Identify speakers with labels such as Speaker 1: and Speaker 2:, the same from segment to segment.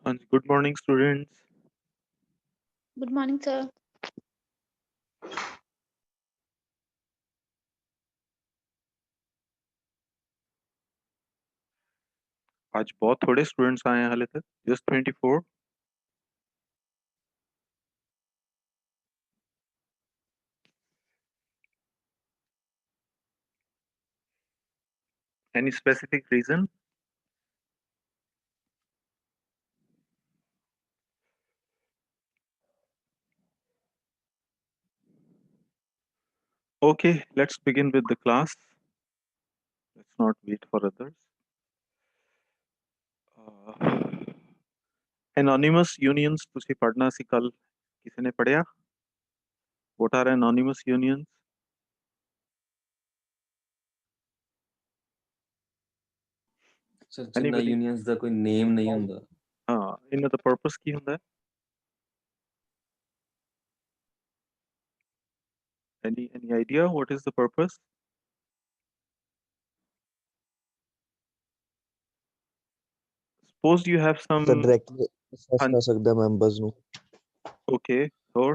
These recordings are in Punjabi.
Speaker 1: And good morning, students.
Speaker 2: Good morning, sir.
Speaker 1: आज बहुत थोड़े स्टूडेंट्स आए हैं हाले तक, just 24. Any specific reason? Okay, let's begin with the class. Let's not wait for others. Anonymous unions ਤੁਸੀਂ ਪੜ੍ਹਨਾ ਸੀ ਕੱਲ, ਕਿਸੇ ਨੇ ਪੜ੍ਹਿਆ? What are anonymous unions?
Speaker 3: Sir ਜਿੰਨਾ
Speaker 1: Anybody?
Speaker 3: ਯੂਨੀਅਨਸ ਦਾ ਕੋਈ ਨੇਮ ਨਹੀਂ ਹੁੰਦਾ।
Speaker 1: ਹਾਂ, ਇਹਨਾਂ ਦਾ ਪਰਪਸ ਕੀ ਹੁੰਦਾ ਹੈ? Any idea what is the purpose? Suppose you have some.
Speaker 4: Sir directly access
Speaker 1: ਹਾਂਜੀ।
Speaker 4: ਕਰ ਸਕਦਾ ਮੈਂਬਰਸ ਨੂੰ।
Speaker 1: Okay, or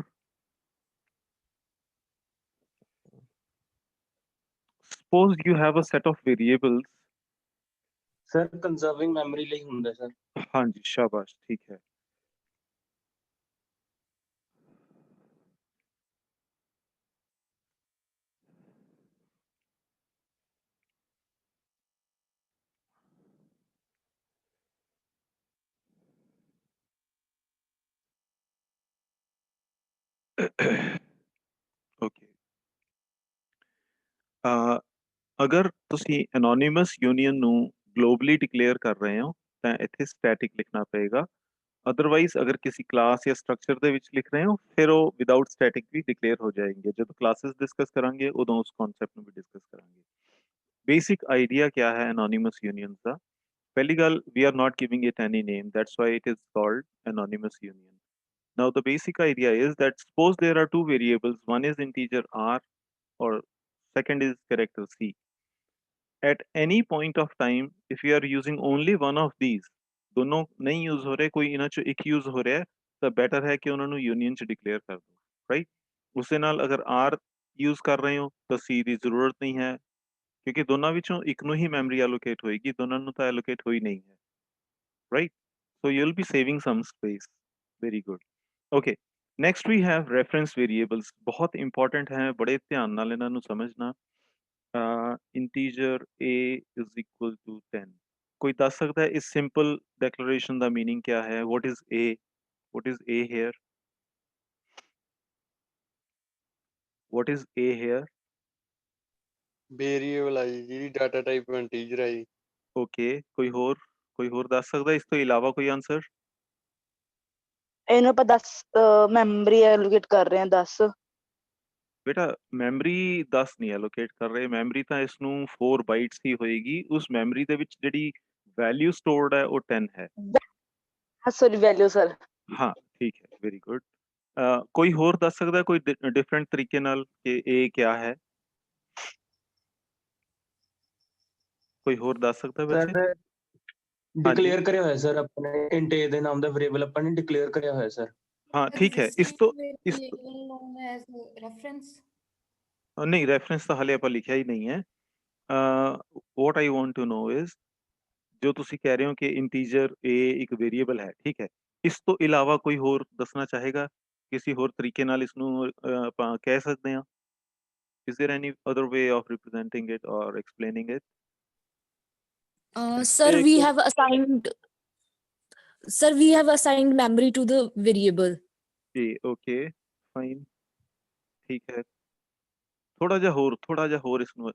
Speaker 1: suppose you have a set of variables.
Speaker 5: Sir conserving memory ਲਈ ਹੁੰਦਾ ਸਰ।
Speaker 1: ਹਾਂਜੀ, ਸ਼ਾਬਾਸ਼, ਠੀਕ ਹੈ। Okay. ਅਗਰ ਤੁਸੀਂ ਐਨੋਨਿਮਸ ਯੂਨੀਅਨ ਨੂੰ ਗਲੋਬਲੀ ਡਿਕਲੇਅਰ ਕਰ ਰਹੇ ਹੋ ਤਾਂ ਇੱਥੇ ਸਟੈਟਿਕ ਲਿਖਣਾ ਪਏਗਾ। ਅਦਰਵਾਈਜ਼ ਅਗਰ ਕਿਸੇ ਕਲਾਸ ਜਾਂ ਸਟਰਕਚਰ ਦੇ ਵਿੱਚ ਲਿਖ ਰਹੇ ਹੋ ਫਿਰ ਉਹ ਵਿਦਆਊਟ ਸਟੈਟਿਕ ਵੀ ਡਿਕਲੇਅਰ ਹੋ ਜਾਏंगे। ਜਦੋਂ ਕਲਾਸਿਸ ਡਿਸਕਸ ਕਰਾਂਗੇ ਉਦੋਂ ਉਸ ਕਨਸੈਪਟ ਨੂੰ ਵੀ ਡਿਸਕਸ ਕਰਾਂਗੇ। ਬੇਸਿਕ ਆਈਡੀਆ ਕਿਆ ਹੈ ਐਨੋਨਿਮਸ ਯੂਨੀਅਨਸ ਦਾ? ਪਹਿਲੀ ਗੱਲ, we are not giving it any name, that's why it is called anonymous union. Now the basic idea is that suppose there are two variables, one is integer r or second is character c. At any point of time, if you are using only one of these, दोनों नहीं यूज हो रहे, कोई इन्हां चों एक यूज हो रहा है, तो बेटर है कि ਉਹਨਾਂ ਨੂੰ यूनियन ਚ डिक्लेयर कर दो, राइट? ਉਸੇ ਨਾਲ ਅਗਰ r यूज कर रहे हो तो c ਦੀ ਜ਼ਰੂਰਤ ਨਹੀਂ ਹੈ, ਕਿਉਂਕਿ ਦੋਨਾਂ ਵਿੱਚੋਂ ਇੱਕ ਨੂੰ ਹੀ ਮੈਮਰੀ ਐਲੋਕੇਟ ਹੋਏਗੀ, ਦੋਨਾਂ ਨੂੰ ਤਾਂ ਐਲੋਕੇਟ ਹੋਈ ਨਹੀਂ ਹੈ, right? So you'll be saving some space. Very good. Okay, next we have reference variables. बहुत important हैं, बड़े ध्यान नाल इन्हां ਨੂੰ समझना। Integer a is equal to 10. कोई दस सकता है इस simple declaration ਦਾ meaning क्या है? What is a? What is a here? What is a here?
Speaker 5: Variable ਆ ਜੀ, ਜਿਹੜੀ ਡਾਟਾ ਟਾਈਪ ਇੰਟੀਜਰ ਆ ਜੀ।
Speaker 1: Okay, ਕੋਈ ਹੋਰ ਦੱਸ ਸਕਦਾ ਇਸ ਤੋਂ ਇਲਾਵਾ ਕੋਈ ਆਨਸਰ?
Speaker 2: ਇਹਨੂੰ ਆਪਾਂ 10 ਮੈਮਰੀ ਐਲੋਕੇਟ ਕਰ ਰਹੇ ਹਾਂ 10।
Speaker 1: बेटा ਮੈਮਰੀ 10 ਨਹੀਂ ਐਲੋਕੇਟ ਕਰ ਰਹੇ, ਮੈਮਰੀ ਤਾਂ ਇਸ ਨੂੰ 4 ਬਾਈਟਸ ਹੀ ਹੋਏਗੀ। ਉਸ ਮੈਮਰੀ ਦੇ ਵਿੱਚ ਜਿਹੜੀ ਵੈਲਿਊ ਸਟੋਰਡ ਹੈ ਉਹ 10 ਹੈ।
Speaker 2: Sorry value sir.
Speaker 1: ਹਾਂ ਠੀਕ ਹੈ, ਵੈਰੀ ਗੁੱਡ। ਕੋਈ ਹੋਰ ਦੱਸ ਸਕਦਾ ਕੋਈ ਡਿਫਰੈਂਟ ਤਰੀਕੇ ਨਾਲ ਕਿ ਇਹ ਕਿਆ ਹੈ? ਕੋਈ ਹੋਰ ਦੱਸ ਸਕਦਾ ਬੱਚੇ?
Speaker 5: ਸਰ ਡਿਕਲੇਅਰ ਕਰਿਆ ਹੋਇਆ ਸਰ ਆਪਣੇ ਇੰਟ a ਦੇ ਨਾਮ ਦਾ ਵੇਰੀਏਬਲ ਆਪਾਂ ਨੇ ਡਿਕਲੇਅਰ ਕਰਿਆ ਹੋਇਆ ਸਰ।
Speaker 1: ਹਾਂ ਠੀਕ ਹੈ, ਇਸ ਤੋਂ ਨਹੀਂ ਰੈਫਰੈਂਸ ਤਾਂ ਹਾਲੇ ਆਪਾਂ ਲਿਖਿਆ ਹੀ ਨਹੀਂ ਹੈ। What I want to know is, ਜੋ ਤੁਸੀਂ ਕਹਿ ਰਹੇ ਹੋ ਕਿ ਇੰਟੀਜਰ a ਇੱਕ ਵੇਰੀਏਬਲ ਹੈ, ਠੀਕ ਹੈ, ਇਸ ਤੋਂ ਇਲਾਵਾ ਕੋਈ ਹੋਰ ਦੱਸਣਾ ਚਾਹੇਗਾ? ਕਿਸੇ ਹੋਰ ਤਰੀਕੇ ਨਾਲ ਇਸ ਨੂੰ ਆਪਾਂ ਕਹਿ ਸਕਦੇ ਹਾਂ? Is there any other way of representing it or explaining it?
Speaker 6: Sir, we have assigned memory to the variable.
Speaker 1: Okay, fine. ठीक है, ਥੋੜਾ ਜਿਹਾ ਹੋਰ ਇਸ ਨੂੰ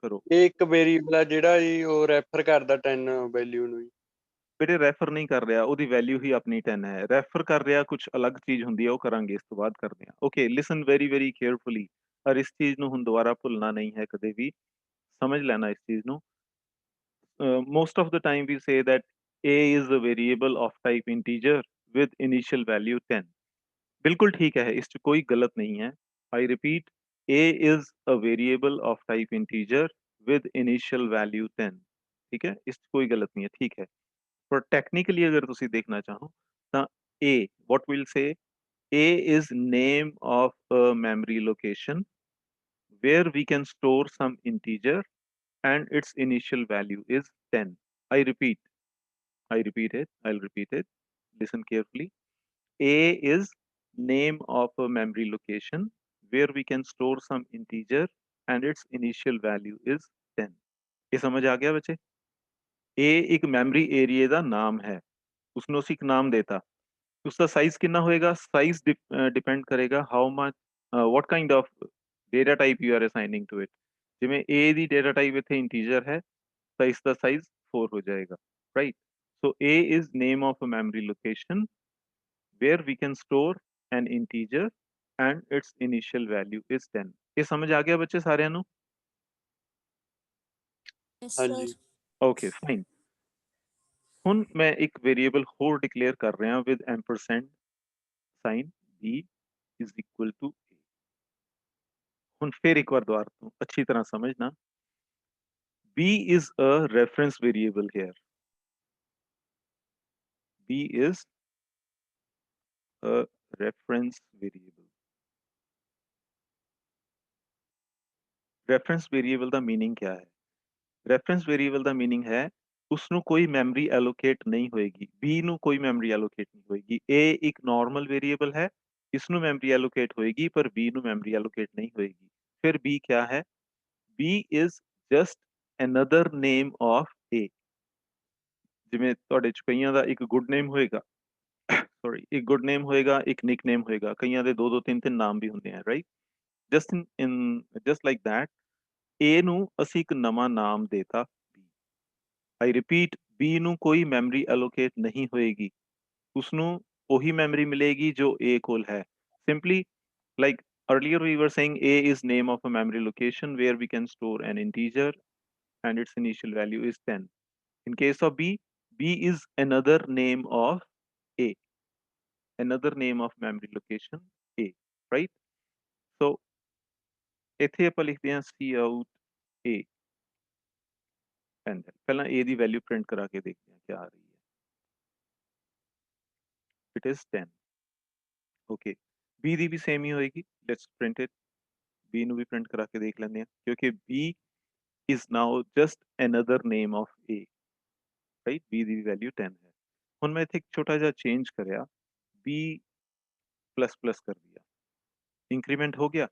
Speaker 1: ਕਰੋ।
Speaker 5: ਇਹ ਇੱਕ ਵੇਰੀਏਬਲ ਆ ਜਿਹੜਾ ਜੀ ਉਹ ਰੈਫਰ ਕਰਦਾ 10 ਵੈਲਿਊ ਨੂੰ ਜੀ।
Speaker 1: ਬੇਟੇ ਰੈਫਰ ਨਹੀਂ ਕਰ ਰਿਹਾ, ਉਹਦੀ ਵੈਲਿਊ ਹੀ ਆਪਣੀ 10 ਹੈ। ਰੈਫਰ ਕਰ ਰਿਹਾ ਕੁਝ ਅਲੱਗ ਚੀਜ਼ ਹੁੰਦੀ ਹੈ, ਉਹ ਕਰਾਂਗੇ ਇਸ ਤੋਂ ਬਾਅਦ ਕਰਦੇ ਹਾਂ। ਓਕੇ, ਲਿਸਨ ਵੈਰੀ ਵੈਰੀ ਕੇਅਰਫੁਲੀ, ਔਰ ਇਸ ਚੀਜ਼ ਨੂੰ ਹੁਣ ਦੁਬਾਰਾ ਭੁੱਲਣਾ ਨਹੀਂ ਹੈ ਕਦੇ ਵੀ, ਸਮਝ ਲੈਣਾ ਇਸ ਚੀਜ਼ ਨੂੰ। most of the time we say that a is a variable of type integer with initial value 10. बिल्कुल ठीक है, इस कोई गलत नहीं है। I repeat, a is a variable of type integer with initial value 10. ठीक है, इस कोई गलत नहीं है, ठीक है। पर technically अगर तुसी देखना चाहो ਤਾਂ A what we'll say A is name of a memory location where we can store some integer and its initial value is 10. I repeat it. I'll repeat it. Listen carefully. A is name of a memory location where we can store some integer and its initial value is 10. ये समझ आ गया बच्चे? A एक memory area ਦਾ ਨਾਮ ਹੈ ਉਸਨੂੰ ਅਸੀਂ ਇੱਕ ਨਾਮ ਦੇਤਾ उसका साइज कितना होएगा साइज डिपेंड करेगा how much what kind of data type you are assigning to it जिमें ए दी डेटा टाइप इथे इंटीजर है तो इसका साइज 4 हो जाएगा right so a is name of a memory location where we can store an integer and its initial value is 10 ये समझ आ गया बच्चे सारे नु
Speaker 6: Yes,
Speaker 5: हाँ
Speaker 6: sir.
Speaker 5: जी
Speaker 1: ओके फाइन ਹੁਣ ਮੈਂ ਇੱਕ ਵੇਰੀਏਬਲ ਹੋਰ ਡਿਕਲੇਅਰ ਕਰ ਰਿਹਾ with ampersand sign b is equal to a ਹੁਣ ਫਿਰ ਇੱਕ ਵਾਰ ਦੁਬਾਰਾ ਤੋਂ ਅੱਛੀ ਤਰ੍ਹਾਂ ਸਮਝਣਾ b is a reference variable here b is a reference variable reference variable the meaning क्या है reference variable ਦਾ meaning ਹੈ ਉਸਨੂੰ ਕੋਈ ਮੈਮਰੀ ਐਲੋਕੇਟ ਨਹੀਂ ਹੋਏਗੀ b ਨੂੰ ਕੋਈ ਮੈਮਰੀ ਐਲੋਕੇਟ ਨਹੀਂ ਹੋਏਗੀ a ਇੱਕ ਨਾਰਮਲ ਵੇਰੀਏਬਲ ਹੈ ਇਸ ਨੂੰ ਮੈਮਰੀ ਐਲੋਕੇਟ ਹੋਏਗੀ ਪਰ b ਨੂੰ ਮੈਮਰੀ ਐਲੋਕੇਟ ਨਹੀਂ ਹੋਏਗੀ ਫਿਰ b क्या है b is just another name of a ਜਿਵੇਂ ਤੁਹਾਡੇ ਚ ਕਈਆਂ ਦਾ ਇੱਕ ਗੁੱਡ ਨੇਮ ਹੋਏਗਾ ਸੌਰੀ ਇੱਕ ਗੁੱਡ ਨੇਮ ਹੋਏਗਾ ਇੱਕ ਨਿਕਨੇਮ ਹੋਏਗਾ ਕਈਆਂ ਦੇ ਦੋ ਦੋ ਤਿੰਨ ਤਿੰਨ ਨਾਮ ਵੀ ਹੁੰਦੇ ਆ right just like that a ਨੂੰ ਅਸੀਂ ਇੱਕ ਨਵਾਂ ਨਾਮ ਦੇਤਾ I repeat b ਨੂੰ ਕੋਈ ਮੈਮਰੀ ਐਲੋਕੇਟ ਨਹੀਂ ਹੋਏਗੀ ਉਸ ਨੂੰ ਉਹੀ ਮੈਮਰੀ ਮਿਲੇਗੀ ਜੋ a ਕੋਲ ਹੈ simply like earlier we were saying a is name of a memory location where we can store an integer and its initial value is 10 in case of b is another name of a another name of memory location a right so ਇੱਥੇ ਆਪਾਂ ਲਿਖਦੇ ਹਾਂ cout a and then ਪਹਿਲਾਂ a ਦੀ ਵੈਲਿਊ ਪ੍ਰਿੰਟ ਕਰਾ ਕੇ ਦੇਖਦੇ ਹਾਂ ਕੀ ਆ ਰਹੀ ਹੈ it is 10 okay b the we same ਹੀ ਹੋਏਗੀ let's print it b ਨੂੰ ਵੀ ਪ੍ਰਿੰਟ ਕਰਾ ਕੇ ਦੇਖ ਲੈਂਦੇ ਹਾਂ ਕਿਉਂਕਿ b is now just another name of a right b the value 10 ਹੈ ਹੁਣ ਮੈਂ ਇੱਥੇ ਇੱਕ ਛੋਟਾ ਜਿਹਾ ਚੇਂਜ ਕਰਿਆ b प्लस कर दिया इंक्रीमेंट हो गया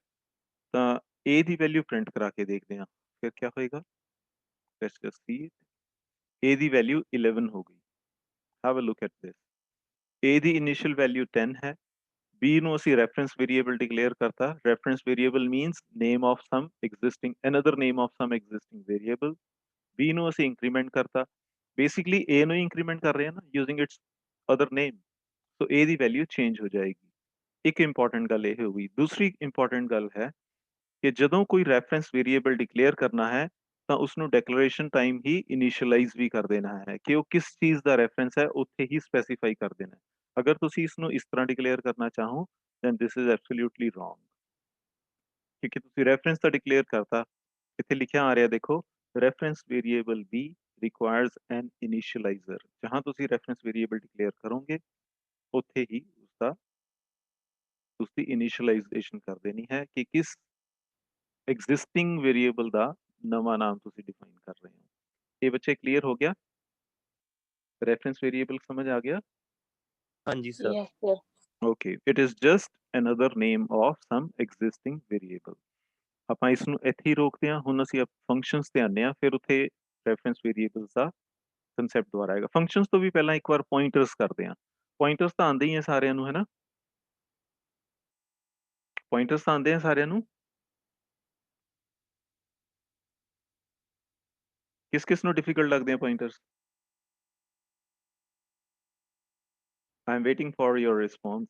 Speaker 1: तो a ਦੀ ਵੈਲਿਊ ਪ੍ਰਿੰਟ ਕਰਾ ਕੇ ਦੇਖਦੇ ਹਾਂ ਫਿਰ ਕੀ ਹੋਏਗਾ let's just see it a ਦੀ ਵੈਲਿਊ 11 ਹੋ ਗਈ have a look at this a ਦੀ ਇਨੀਸ਼ੀਅਲ ਵੈਲਿਊ 10 ਹੈ b ਨੂੰ ਅਸੀਂ ਰੈਫਰੈਂਸ ਵੇਰੀਏਬਲ ਡਿਕਲੇਅਰ ਕਰਤਾ reference variable means name of some existing another name of some existing variable b ਨੂੰ ਅਸੀਂ ਇੰਕਰੀਮੈਂਟ ਕਰਤਾ ਬੇਸਿਕਲੀ a ਨੂੰ ਇੰਕਰੀਮੈਂਟ ਕਰ ਰਹੇ ਹਾਂ ਨਾ using it's other name so a ਦੀ ਵੈਲਿਊ ਚੇਂਜ ਹੋ ਜਾਏਗੀ ਇੱਕ ਇੰਪੋਰਟੈਂਟ ਗੱਲ ਇਹ ਹੋਈ ਦੂਸਰੀ ਇੰਪੋਰਟੈਂਟ ਗੱਲ ਹੈ ਕਿ ਜਦੋਂ ਕੋਈ ਰੈਫਰੈਂਸ ਵੇਰੀਏਬਲ ਡਿਕਲੇਅਰ ਕਰਨਾ ਹੈ ਤਾਂ ਉਸ ਨੂੰ ਡੈਕਲੇਰੇਸ਼ਨ ਟਾਈਮ ਹੀ ਇਨੀਸ਼ੀਅਲਾਈਜ਼ ਵੀ ਕਰ ਦੇਣਾ ਹੈ ਕਿ ਉਹ ਕਿਸ ਚੀਜ਼ ਦਾ ਰੈਫਰੈਂਸ ਹੈ ਉੱਥੇ ਹੀ ਸਪੈਸੀਫਾਈ ਕਰ ਦੇਣਾ ਅਗਰ ਤੁਸੀਂ ਇਸ ਨੂੰ ਇਸ ਤਰ੍ਹਾਂ ਡਿਕਲੇਅਰ ਕਰਨਾ ਚਾਹੋ then this is absolutely wrong ਕਿਉਂਕਿ ਤੁਸੀਂ ਰੈਫਰੈਂਸ ਤਾਂ ਡਿਕਲੇਅਰ ਕਰਤਾ ਇੱਥੇ ਲਿਖਿਆ ਆ ਰਿਹਾ ਦੇਖੋ reference variable b requires an initializer ਜਹਾਂ ਤੁਸੀਂ ਰੈਫਰੈਂਸ ਵੇਰੀਏਬਲ ਡਿਕਲੇਅਰ ਕਰੋਗੇ ਉੱਥੇ ਹੀ उसकी इनिशियलाइजेशन कर देनी है कि किस एग्जिस्टिंग वेरिएबल का नवा नाम तुसी डिफाइन कर रहे हो ये बच्चे क्लियर हो गया रेफरेंस वेरिएबल समझ आ गया
Speaker 5: हाँ जी sir
Speaker 2: Yes, sir.
Speaker 1: okay it is just another name of some existing variable ਆਪਾਂ ਇਸ ਨੂੰ ਇੱਥੇ ਹੀ ਰੋਕਦੇ ਹਾਂ ਹੁਣ ਅਸੀਂ ਫੰਕਸ਼ਨਸ ਤੇ ਆਨੇ ਆ ਫਿਰ ਉੱਥੇ ਰੈਫਰੈਂਸ ਵੇਰੀਏਬਲਸ ਦਾ ਕਨਸੈਪਟ ਦੁਬਾਰਾ ਆਏਗਾ ਫੰਕਸ਼ਨਸ ਤੋਂ ਵੀ ਪਹਿਲਾਂ ਇੱਕ ਵਾਰ ਪੁਆਇੰਟਰਸ ਕਰਦੇ ਹਾਂ ਪੁਆਇੰਟਰਸ ਤਾਂ ਆਉਂਦੇ ਹੀ ਆ ਸਾਰਿਆਂ ਨੂੰ ਹੈ ਨਾ ਪੁਆਇੰਟਰਸ ਤਾਂ ਆਉਂਦੇ ਆ ਸਾਰਿਆਂ ਨੂੰ किस ਨੂੰ डिफिकल्ट लगते हैं pointers I am waiting for your response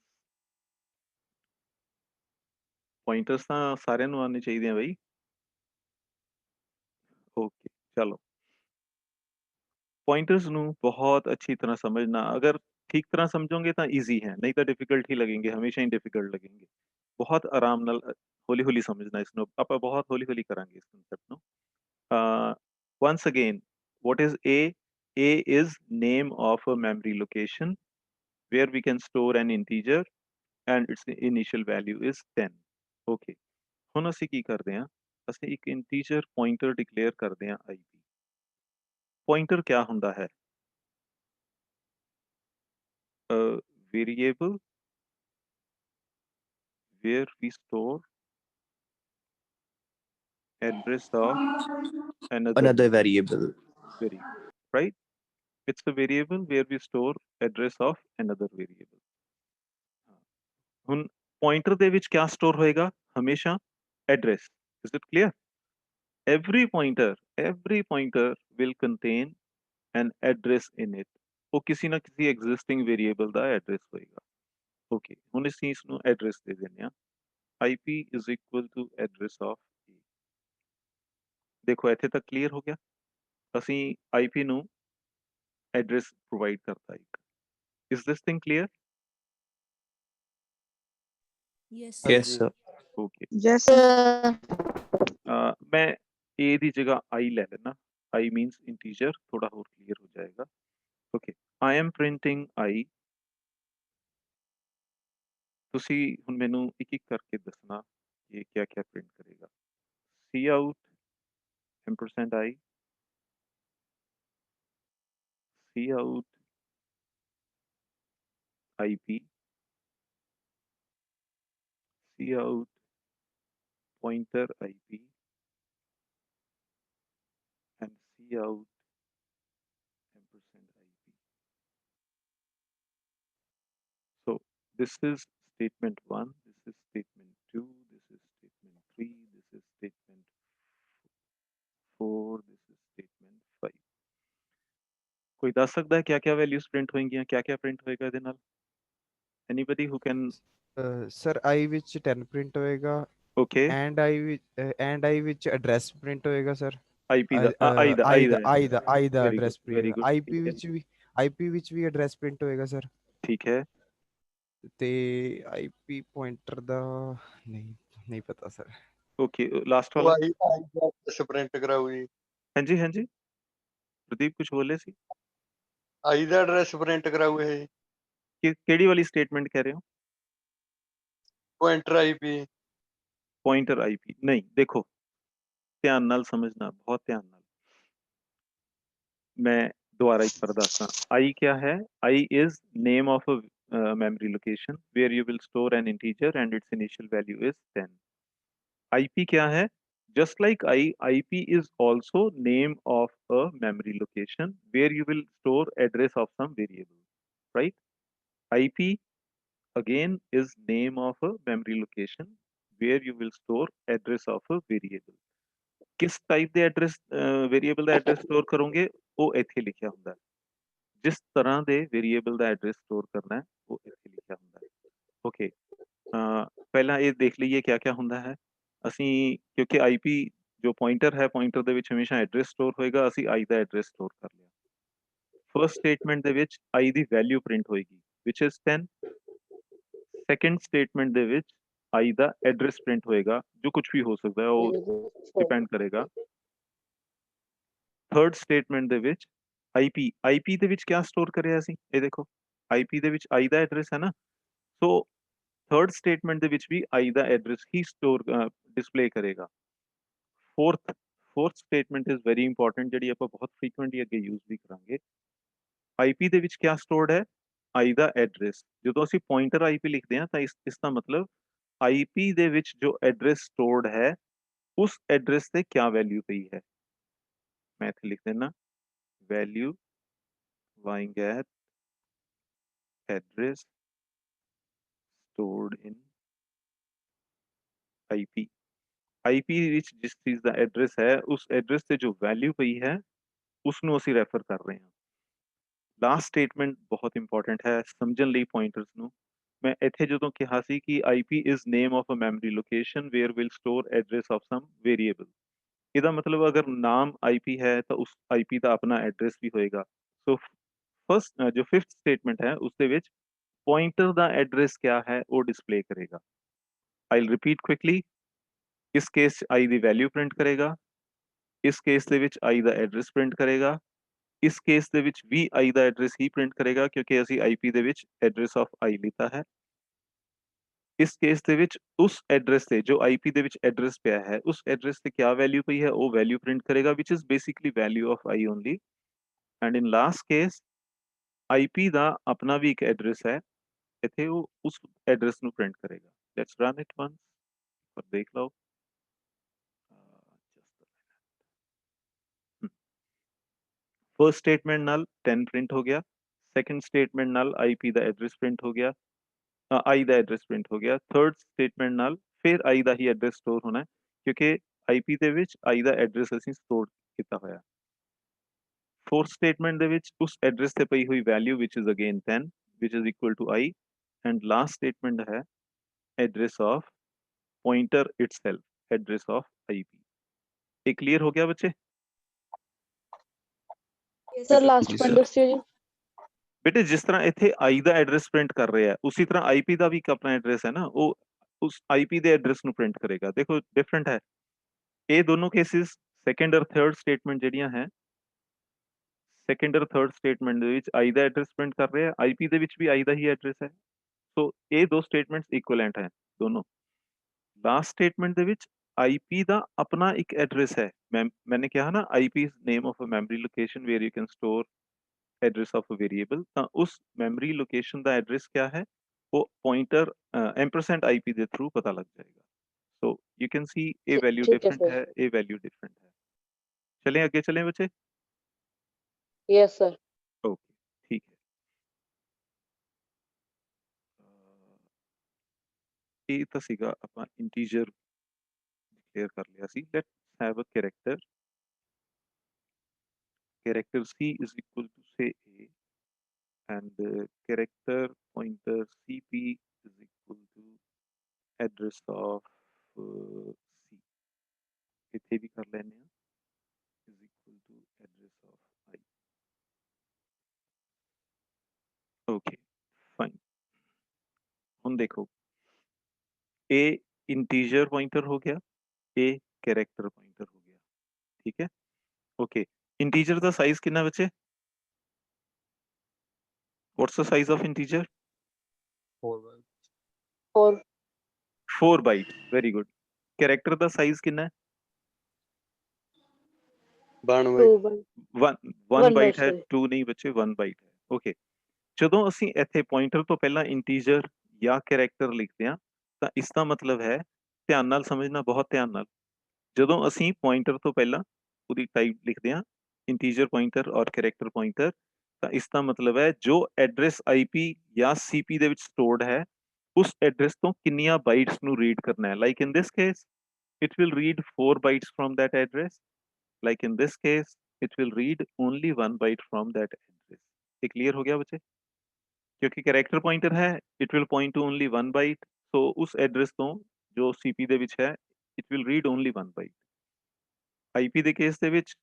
Speaker 1: pointers ਤਾਂ ਸਾਰਿਆਂ ਨੂੰ ਆਉਣੇ ਚਾਹੀਦੇ ਆ ਬਈ ਓਕੇ ਚਲੋ पॉइंटर्स ਨੂੰ बहुत अच्छी तरह समझना अगर ठीक तरह समझोगे तो इजी है नहीं तो डिफिकल्ट ही लगेंगे हमेशा ही डिफिकल्ट लगेंगे बहुत आराम नाल हौली हौली समझना इसਨੂੰ ਆਪਾਂ बहुत हौली हौली ਕਰਾਂਗੇ ਇਸ ਕਨਸੈਪਟ ਨੂੰ once again what is a A is name of a memory location where we can store an integer and its initial value is 10. Okay, ਹੁਣ ਅਸੀਂ ਕੀ ਕਰਦੇ ਹਾਂ, ਅਸੀਂ ਇੱਕ ਇੰਟੀਜਰ ਪੁਆਇੰਟਰ ਡਿਕਲੇਅਰ ਕਰਦੇ ਹਾਂ IP। ਪੁਆਇੰਟਰ ਕਿਆ ਹੁੰਦਾ ਹੈ? Variable where we store address of
Speaker 4: Another variable.
Speaker 1: variable, right? It's a variable where we store address of another variable. ਹੁਣ pointer ਦੇ ਵਿੱਚ ਕਿਆ store ਹੋਏਗਾ? ਹਮੇਸ਼ਾ address. Is it clear? Every pointer will contain an address in it. ਉਹ ਕਿਸੇ ਨਾ ਕਿਸੇ existing variable ਦਾ address ਹੋਏਗਾ। Okay, ਹੁਣ ਅਸੀਂ ਇਸ ਨੂੰ address ਦੇ ਦਿੰਦੇ ਹਾਂ। IP is equal to address of A। ਦੇਖੋ ਇੱਥੇ ਤੱਕ clear ਹੋ ਗਿਆ। ਅਸੀਂ IP ਨੂੰ address provide ਕਰਤਾ ਇੱਕ। Is this thing clear?
Speaker 6: Yes.
Speaker 4: Yes, sir.
Speaker 1: Okay.
Speaker 2: Yes,
Speaker 1: मैं A ਦੀ ਜਗ੍ਹਾ I ਲੈ ਲੈਣਾ। I means integer, ਥੋੜਾ ਹੋਰ clear ਹੋ ਜਾਏਗਾ। Okay, I am printing I। ਤੁਸੀਂ ਹੁਣ ਮੈਨੂੰ ਇੱਕ ਇੱਕ ਕਰਕੇ ਦੱਸਣਾ ਇਹ ਕਿਆ ਕਿਆ ਪ੍ਰਿੰਟ ਕਰੇਗਾ। Cout %i, Cout IP, Cout pointer IP, and Cout %IP. So this is statement 1, this is statement 2, this is statement 3, this is statement 4, this is statement 5. ਕੋਈ ਦੱਸ ਸਕਦਾ ਹੈ ਕਿਆ ਕਿਆ ਵੈਲਿਊਜ਼ ਪ੍ਰਿੰਟ ਹੋਣਗੀਆਂ, ਕਿਆ ਕਿਆ ਪ੍ਰਿੰਟ ਹੋਏਗਾ ਇਹਦੇ ਨਾਲ? Anybody who can?
Speaker 7: Sir I ਵਿੱਚ 10 ਪ੍ਰਿੰਟ ਹੋਏਗਾ।
Speaker 1: Okay,
Speaker 7: and I ਵਿੱਚ ਐਡਰੈਸ ਪ੍ਰਿੰਟ ਹੋਏਗਾ sir.
Speaker 1: IP the
Speaker 7: I the
Speaker 1: Very
Speaker 7: address
Speaker 1: good, very
Speaker 7: print.
Speaker 1: good,
Speaker 7: IP ਵਿੱਚ ਵੀ ਐਡਰੈਸ ਪ੍ਰਿੰਟ ਹੋਏਗਾ ਸਰ।
Speaker 1: ਠੀਕ ਹੈ।
Speaker 7: ਤੇ IP ਪੁਆਇੰਟਰ ਦਾ ਨਹੀਂ ਪਤਾ ਸਰ।
Speaker 1: Okay, ਲਾਸਟ ਵਾਲਾ।
Speaker 8: ਪ੍ਰਿੰਟ ਕਰਾਊ ਜੀ।
Speaker 1: ਹਾਂਜੀ ਹਾਂਜੀ, ਪ੍ਰਦੀਪ ਕੁਝ ਬੋਲੇ ਸੀ।
Speaker 8: I ਦਾ ਐਡਰੈਸ ਪ੍ਰਿੰਟ ਕਰਾਊ ਇਹ।
Speaker 1: ਕਿਹੜੀ ਵਾਲੀ ਸਟੇਟਮੈਂਟ ਕਹਿ ਰਹੇ ਹੋ?
Speaker 8: Pointer IP।
Speaker 1: ਪੁਆਇੰਟਰ IP ਨਹੀਂ, ਦੇਖੋ ਧਿਆਨ ਨਾਲ ਸਮਝਣਾ, ਬਹੁਤ ਧਿਆਨ ਨਾਲ। ਮੈਂ ਦੁਬਾਰਾ ਇੱਕ ਵਾਰ ਦੱਸਦਾ। I ਕਿਆ ਹੈ? I is name of a memory location where you will store an integer and its initial value is 10. IP क्या है? Just like IP is also name of a memory location where you will store address of some variable, right? IP again is name of a memory location where you will store address of a variable. किस टाइप ਦੇ ਐਡਰੈਸ ਵੇਰੀਏਬਲ ਦਾ ਐਡਰੈਸ ਸਟੋਰ ਕਰੋਗੇ ਉਹ ਇੱਥੇ ਲਿਖਿਆ ਹੁੰਦਾ ਹੈ। ਜਿਸ ਤਰ੍ਹਾਂ ਦੇ ਵੇਰੀਏਬਲ ਦਾ ਐਡਰੈਸ ਸਟੋਰ ਕਰਨਾ ਹੈ ਉਹ ਇੱਥੇ ਲਿਖਿਆ ਹੁੰਦਾ ਹੈ। ਓਕੇ, ਪਹਿਲਾਂ ਇਹ ਦੇਖ ਲਈਏ ਕਿਆ ਕਿਆ ਹੁੰਦਾ ਹੈ। ਅਸੀਂ ਕਿਉਂਕਿ IP ਜੋ ਪੁਆਇੰਟਰ ਹੈ, ਪੁਆਇੰਟਰ ਦੇ ਵਿੱਚ ਹਮੇਸ਼ਾ ਐਡਰੈਸ ਸਟੋਰ ਹੋਏਗਾ, ਅਸੀਂ I ਦਾ ਐਡਰੈਸ ਸਟੋਰ ਕਰ ਲਿਆ। ਫਰਸਟ ਸਟੇਟਮੈਂਟ ਦੇ ਵਿੱਚ I ਦੀ ਵੈਲਿਊ ਪ੍ਰਿੰਟ ਹੋਏਗੀ which is 10। ਸੈਕੰਡ ਸਟੇਟਮੈਂਟ ਦੇ ਵਿੱਚ I ਦਾ ਐਡਰੈਸ ਪ੍ਰਿੰਟ ਹੋਏਗਾ, ਜੋ ਕੁਝ ਵੀ ਹੋ ਸਕਦਾ ਹੈ, ਉਹ ਡਿਪੈਂਡ ਕਰੇਗਾ। ਥਰਡ ਸਟੇਟਮੈਂਟ ਦੇ ਵਿੱਚ IP ਦੇ ਵਿੱਚ ਕਿਆ ਸਟੋਰ ਕਰਿਆ ਅਸੀਂ? ਇਹ ਦੇਖੋ IP ਦੇ ਵਿੱਚ I ਦਾ ਐਡਰੈਸ ਹੈ ਨਾ, ਸੋ ਥਰਡ ਸਟੇਟਮੈਂਟ ਦੇ ਵਿੱਚ ਵੀ I ਦਾ ਐਡਰੈਸ ਹੀ ਸਟੋਰ ਡਿਸਪਲੇ ਕਰੇਗਾ। Fourth statement is very important, ਜਿਹੜੀ ਆਪਾਂ ਬਹੁਤ ਫ੍ਰੀਕੁਐਂਟਲੀ ਅੱਗੇ ਯੂਜ਼ ਵੀ ਕਰਾਂਗੇ। IP ਦੇ ਵਿੱਚ ਕਿਆ ਸਟੋਰਡ ਹੈ? I ਦਾ ਐਡਰੈਸ। ਜਦੋਂ ਅਸੀਂ ਪੁਆਇੰਟਰ IP ਲਿਖਦੇ ਹਾਂ ਤਾਂ ਇਸ ਦਾ ਮਤਲਬ IP ਦੇ ਵਿੱਚ ਜੋ ਐਡਰੈਸ ਸਟੋਰਡ ਹੈ ਉਸ ਐਡਰੈਸ ਤੇ ਕਿਆ ਵੈਲਿਊ ਪਈ ਹੈ। ਮੈਂ ਇੱਥੇ ਲਿਖ ਦੇਣਾ value lying at address stored in IP। IP ਵਿੱਚ ਜਿਸ ਚੀਜ਼ ਦਾ ਐਡਰੈਸ ਹੈ ਉਸ ਐਡਰੈਸ ਤੇ ਜੋ ਵੈਲਿਊ ਪਈ ਹੈ ਉਸ ਨੂੰ ਅਸੀਂ ਰੈਫਰ ਕਰ ਰਹੇ ਹਾਂ। ਲਾਸਟ ਸਟੇਟਮੈਂਟ ਬਹੁਤ ਇੰਪੋਰਟੈਂਟ ਹੈ ਸਮਝਣ ਲਈ ਪੁਆਇੰਟਰਸ ਨੂੰ। ਮੈਂ ਇੱਥੇ ਜਦੋਂ ਕਿਹਾ ਸੀ ਕਿ IP is name of a memory location where will store address of some variable, ਇਹਦਾ ਮਤਲਬ ਅਗਰ ਨਾਮ IP ਹੈ ਤਾਂ ਉਸ IP ਦਾ ਆਪਣਾ ਐਡਰੈਸ ਵੀ ਹੋਏਗਾ। ਸੋ ਫਸਟ ਜੋ ਫਿਫਥ ਸਟੇਟਮੈਂਟ ਹੈ ਉਸ ਦੇ ਵਿੱਚ ਪੁਆਇੰਟਰ ਦਾ ਐਡਰੈਸ ਕਿਆ ਹੈ ਉਹ ਡਿਸਪਲੇ ਕਰੇਗਾ। I'll repeat quickly. ਇਸ ਕੇਸ 'ਚ I ਦੀ ਵੈਲਿਊ ਪ੍ਰਿੰਟ ਕਰੇਗਾ, ਇਸ ਕੇਸ ਦੇ ਵਿੱਚ I ਦਾ ਐਡਰੈਸ ਪ੍ਰਿੰਟ ਕਰੇਗਾ, ਇਸ ਕੇਸ ਦੇ ਵਿੱਚ ਵੀ i ਦਾ ਐਡਰੈਸ ਹੀ ਪ੍ਰਿੰਟ ਕਰੇਗਾ ਕਿਉਂਕਿ ਅਸੀਂ ip ਦੇ ਵਿੱਚ ਐਡਰੈਸ ਆਫ i ਲਿੱਤਾ ਹੈ। ਇਸ ਕੇਸ ਦੇ ਵਿੱਚ ਉਸ ਐਡਰੈਸ ਤੇ ਜੋ ip ਦੇ ਵਿੱਚ ਐਡਰੈਸ ਪਿਆ ਹੈ ਉਸ ਐਡਰੈਸ ਤੇ ਕਿਆ ਵੈਲਿਊ ਪਈ ਹੈ ਉਹ ਵੈਲਿਊ ਪ੍ਰਿੰਟ ਕਰੇਗਾ which is basically value of i only. And in last case ip ਦਾ ਆਪਣਾ ਵੀ ਇੱਕ ਐਡਰੈਸ ਹੈ, ਇੱਥੇ ਉਹ ਉਸ ਐਡਰੈਸ ਨੂੰ ਪ੍ਰਿੰਟ ਕਰੇਗਾ। ਲੈਟਸ ਰਨ ਇਟ ਵਨਸ, ਪਰ ਦੇਖ ਲਓ। ਫਰਸਟ ਸਟੇਟਮੈਂਟ ਨਾਲ 10 ਪ੍ਰਿੰਟ ਹੋ ਗਿਆ, ਸੈਕੰਡ ਸਟੇਟਮੈਂਟ ਨਾਲ ip ਦਾ ਐਡਰੈਸ ਪ੍ਰਿੰਟ ਹੋ ਗਿਆ, i ਦਾ ਐਡਰੈਸ ਪ੍ਰਿੰਟ ਹੋ ਗਿਆ। ਥਰਡ ਸਟੇਟਮੈਂਟ ਨਾਲ ਫਿਰ i the he address store ਹੋਣਾ ਹੈ ਕਿਉਂਕਿ ip ਦੇ ਵਿੱਚ i ਦਾ ਐਡਰੈਸ ਅਸੀਂ ਸਟੋਰ ਕੀਤਾ ਹੋਇਆ। ਫੋਰਥ ਸਟੇਟਮੈਂਟ ਦੇ ਵਿੱਚ ਉਸ ਐਡਰੈਸ ਤੇ ਪਈ ਹੋਈ value which is again 10 which is equal to i। And last statement ਹੈ address of pointer itself, address of ip। ਇਹ ਕਲੀਅਰ ਹੋ ਗਿਆ ਬੱਚੇ?
Speaker 2: ਸਰ ਲਾਸਟ
Speaker 4: ਜੀ
Speaker 2: ਪੁਆਇੰਟ
Speaker 4: sir।
Speaker 2: ਦੱਸਿਓ ਜੀ।
Speaker 1: ਬੇਟੇ ਜਿਸ ਤਰ੍ਹਾਂ ਇੱਥੇ i ਦਾ ਐਡਰੈਸ ਪ੍ਰਿੰਟ ਕਰ ਰਿਹਾ ਹੈ ਉਸੇ ਤਰ੍ਹਾਂ ip ਦਾ ਵੀ ਇੱਕ ਆਪਣਾ ਐਡਰੈਸ ਹੈ ਨਾ, ਉਹ ਉਸ ip ਦੇ ਐਡਰੈਸ ਨੂੰ ਪ੍ਰਿੰਟ ਕਰੇਗਾ। ਦੇਖੋ ਡਿਫਰੈਂਟ ਹੈ ਇਹ ਦੋਨੋਂ ਕੇਸਿਸ। ਸੈਕੰਡ ਔਰ ਥਰਡ ਸਟੇਟਮੈਂਟ ਜਿਹੜੀਆਂ ਹੈ, ਸੈਕੰਡ ਔਰ ਥਰਡ ਸਟੇਟਮੈਂਟ ਦੇ ਵਿੱਚ i ਦਾ ਐਡਰੈਸ ਪ੍ਰਿੰਟ ਕਰ ਰਿਹਾ ਹੈ, ip ਦੇ ਵਿੱਚ ਵੀ i ਦਾ ਹੀ ਐਡਰੈਸ ਹੈ। ਸੋ ਇਹ ਦੋ ਸਟੇਟਮੈਂਟਸ ਇਕੁਇਵਲੈਂਟ ਹੈ ਦੋਨੋਂ। ਲਾਸਟ ਸਟੇਟਮੈਂਟ ਦੇ ਵਿੱਚ ip ਦਾ ਆਪਣਾ ਇੱਕ ਐਡਰੈਸ ਹੈ। मैंने ਕਿਹਾ ਨਾ ip is name of a memory location where you can store address of a variable। ਤਾਂ ਉਸ memory location ਦਾ ਐਡਰੈਸ ਕਿਆ ਹੈ ਉਹ pointer %ip ਦੇ ਥਰੂ ਪਤਾ ਲੱਗ ਜਾਏਗਾ। ਸੋ you can see ਇਹ ਵੈਲਿਊ
Speaker 2: ਠੀਕ ਹੈ
Speaker 1: ਡਿਫਰੈਂਟ
Speaker 2: ਸਰ।
Speaker 1: ਹੈ, ਇਹ ਵੈਲਿਊ ਡਿਫਰੈਂਟ ਹੈ। ਚਲੇ ਅੱਗੇ ਚਲੇ ਬੱਚੇ?
Speaker 2: Yes sir.
Speaker 1: ओके ठीक है। ਇਹ ਤਾਂ ਸੀਗਾ ਆਪਾਂ ਇੰਟੀਜਰ ਡਿਕਲੇਅਰ ਕਰ ਲਿਆ ਸੀ। Let's have a character. character c is equal to say a and character pointer cp is equal to address of c। ਇੱਥੇ ਵੀ ਕਰ ਲੈਣੇ ਆ is equal to address of i। okay fine। ਹੁਣ ਦੇਖੋ a integer pointer ਹੋ ਗਿਆ, a character pointer ਹੋ ਗਿਆ, ਠੀਕ ਹੈ। okay integer ਦਾ ਸਾਈਜ਼ ਕਿੰਨਾ ਬੱਚੇ? what's the size of integer?
Speaker 2: 4
Speaker 1: 4 byte। very good। character the size ਕਿੰਨਾ ਹੈ?
Speaker 8: 1
Speaker 2: 2
Speaker 8: ਬਾਈ
Speaker 1: 1
Speaker 2: 1
Speaker 1: ਬਾਈਟ ਹੈ,
Speaker 2: sorry।
Speaker 1: 2 ਨਹੀਂ ਬੱਚੇ, 1 ਬਾਈਟ ਹੈ। ਓਕੇ ਜਦੋਂ ਅਸੀਂ ਇੱਥੇ ਪੁਆਇੰਟਰ ਤੋਂ ਪਹਿਲਾਂ ਇੰਟੀਜਰ ਜਾਂ ਕੈਰੈਕਟਰ ਲਿਖਦੇ ਹਾਂ ਤਾਂ ਇਸ ਦਾ ਮਤਲਬ ਹੈ, ਧਿਆਨ ਨਾਲ ਸਮਝਣਾ, ਬਹੁਤ ਧਿਆਨ ਨਾਲ। ਜਦੋਂ ਅਸੀਂ ਪੁਆਇੰਟਰ ਤੋਂ ਪਹਿਲਾਂ ਉਹਦੀ ਟਾਈਪ ਲਿਖਦੇ ਹਾਂ ਇੰਟੀਜਰ ਪੁਆਇੰਟਰ ਔਰ ਕੈਰੈਕਟਰ ਪੁਆਇੰਟਰ, ਤਾਂ ਇਸ ਦਾ ਮਤਲਬ ਹੈ ਜੋ ਐਡਰੈਸ ਆਈਪੀ ਜਾਂ ਸੀਪੀ ਦੇ ਵਿੱਚ ਸਟੋਰਡ ਹੈ ਉਸ ਐਡਰੈਸ ਤੋਂ ਕਿੰਨੀਆਂ ਬਾਈਟਸ ਨੂੰ ਰੀਡ ਕਰਨਾ ਹੈ। Like in this case it will read 4 bytes from that address। like in this case it will read only 1 byte from that address। ये clear हो गया बच्चे? क्योंकि कैरेक्टर पॉइंटर है it will point to only 1 byte। so उस एड्रेस तो जो सीपी ਦੇ ਵਿੱਚ ਹੈ it will read only 1 byte। IP ਦੇ ਕੇਸ ਦੇ ਵਿੱਚ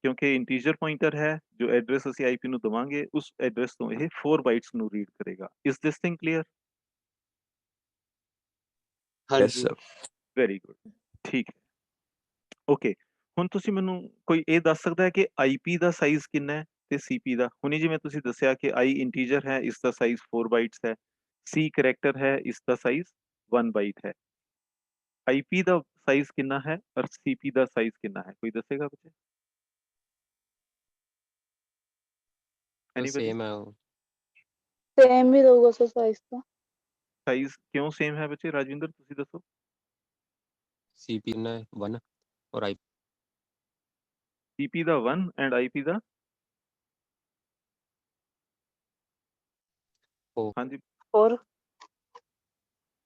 Speaker 1: ਕਿਉਂਕਿ ਇੰਟੀਜਰ ਪੁਆਇੰਟਰ ਹੈ, ਜੋ ਐਡਰੈਸ ਅਸੀਂ ਆਈਪੀ ਨੂੰ ਦਵਾਂਗੇ ਉਸ ਐਡਰੈਸ ਤੋਂ ਇਹ 4 ਬਾਈਟਸ ਨੂੰ ਰੀਡ ਕਰੇਗਾ। ਇਸ ਦਿਸ ਥਿੰਗ ਕਲੀਅਰ?
Speaker 4: Yes
Speaker 8: ਹਾਂਜੀ
Speaker 4: sir।
Speaker 1: ਵੈਰੀ ਗੁੱਡ, ਠੀਕ ਹੈ। ਓਕੇ ਹੁਣ ਤੁਸੀਂ ਮੈਨੂੰ ਕੋਈ ਇਹ ਦੱਸ ਸਕਦਾ ਹੈ ਕਿ ਆਈਪੀ ਦਾ ਸਾਈਜ਼ ਕਿੰਨਾ ਹੈ ਤੇ ਸੀਪੀ ਦਾ? ਹੁਣੀ ਜਿਵੇਂ ਤੁਸੀਂ ਦੱਸਿਆ ਕਿ ਆਈ ਇੰਟੀਜਰ ਹੈ, ਇਸ ਦਾ ਸਾਈਜ਼ 4 ਬਾਈਟਸ ਹੈ, ਸੀ ਕਰੈਕਟਰ ਹੈ, ਇਸ ਦਾ ਸਾਈਜ਼ 1 ਬਾਈਟ ਹੈ। ਆਈਪੀ ਦਾ ਸਾਈਜ਼ ਕਿੰਨਾ ਹੈ ਔਰ ਸੀਪੀ ਦਾ ਸਾਈਜ਼ ਕਿੰਨਾ ਹੈ, ਕੋਈ ਦੱਸੇਗਾ ਬੱਚੇ? ਐਨੀਬਡੀ?
Speaker 9: सेम है वो।
Speaker 2: ਸੇਮ ਹੀ ਰਹੂਗਾ ਸਰ ਸਾਈਜ਼ ਤਾਂ।
Speaker 1: ਸਾਈਜ਼ ਕਿਉਂ ਸੇਮ ਹੈ ਬੱਚੇ? ਰਾਜਵਿੰਦਰ ਤੁਸੀਂ ਦੱਸੋ।
Speaker 9: सीपी ने 1 और आई
Speaker 1: ਸੀਪੀ ਦਾ 1 ਐਂਡ ਆਈਪੀ ਦਾ?
Speaker 9: फोर।
Speaker 1: ਹਾਂਜੀ
Speaker 2: ਹੋਰ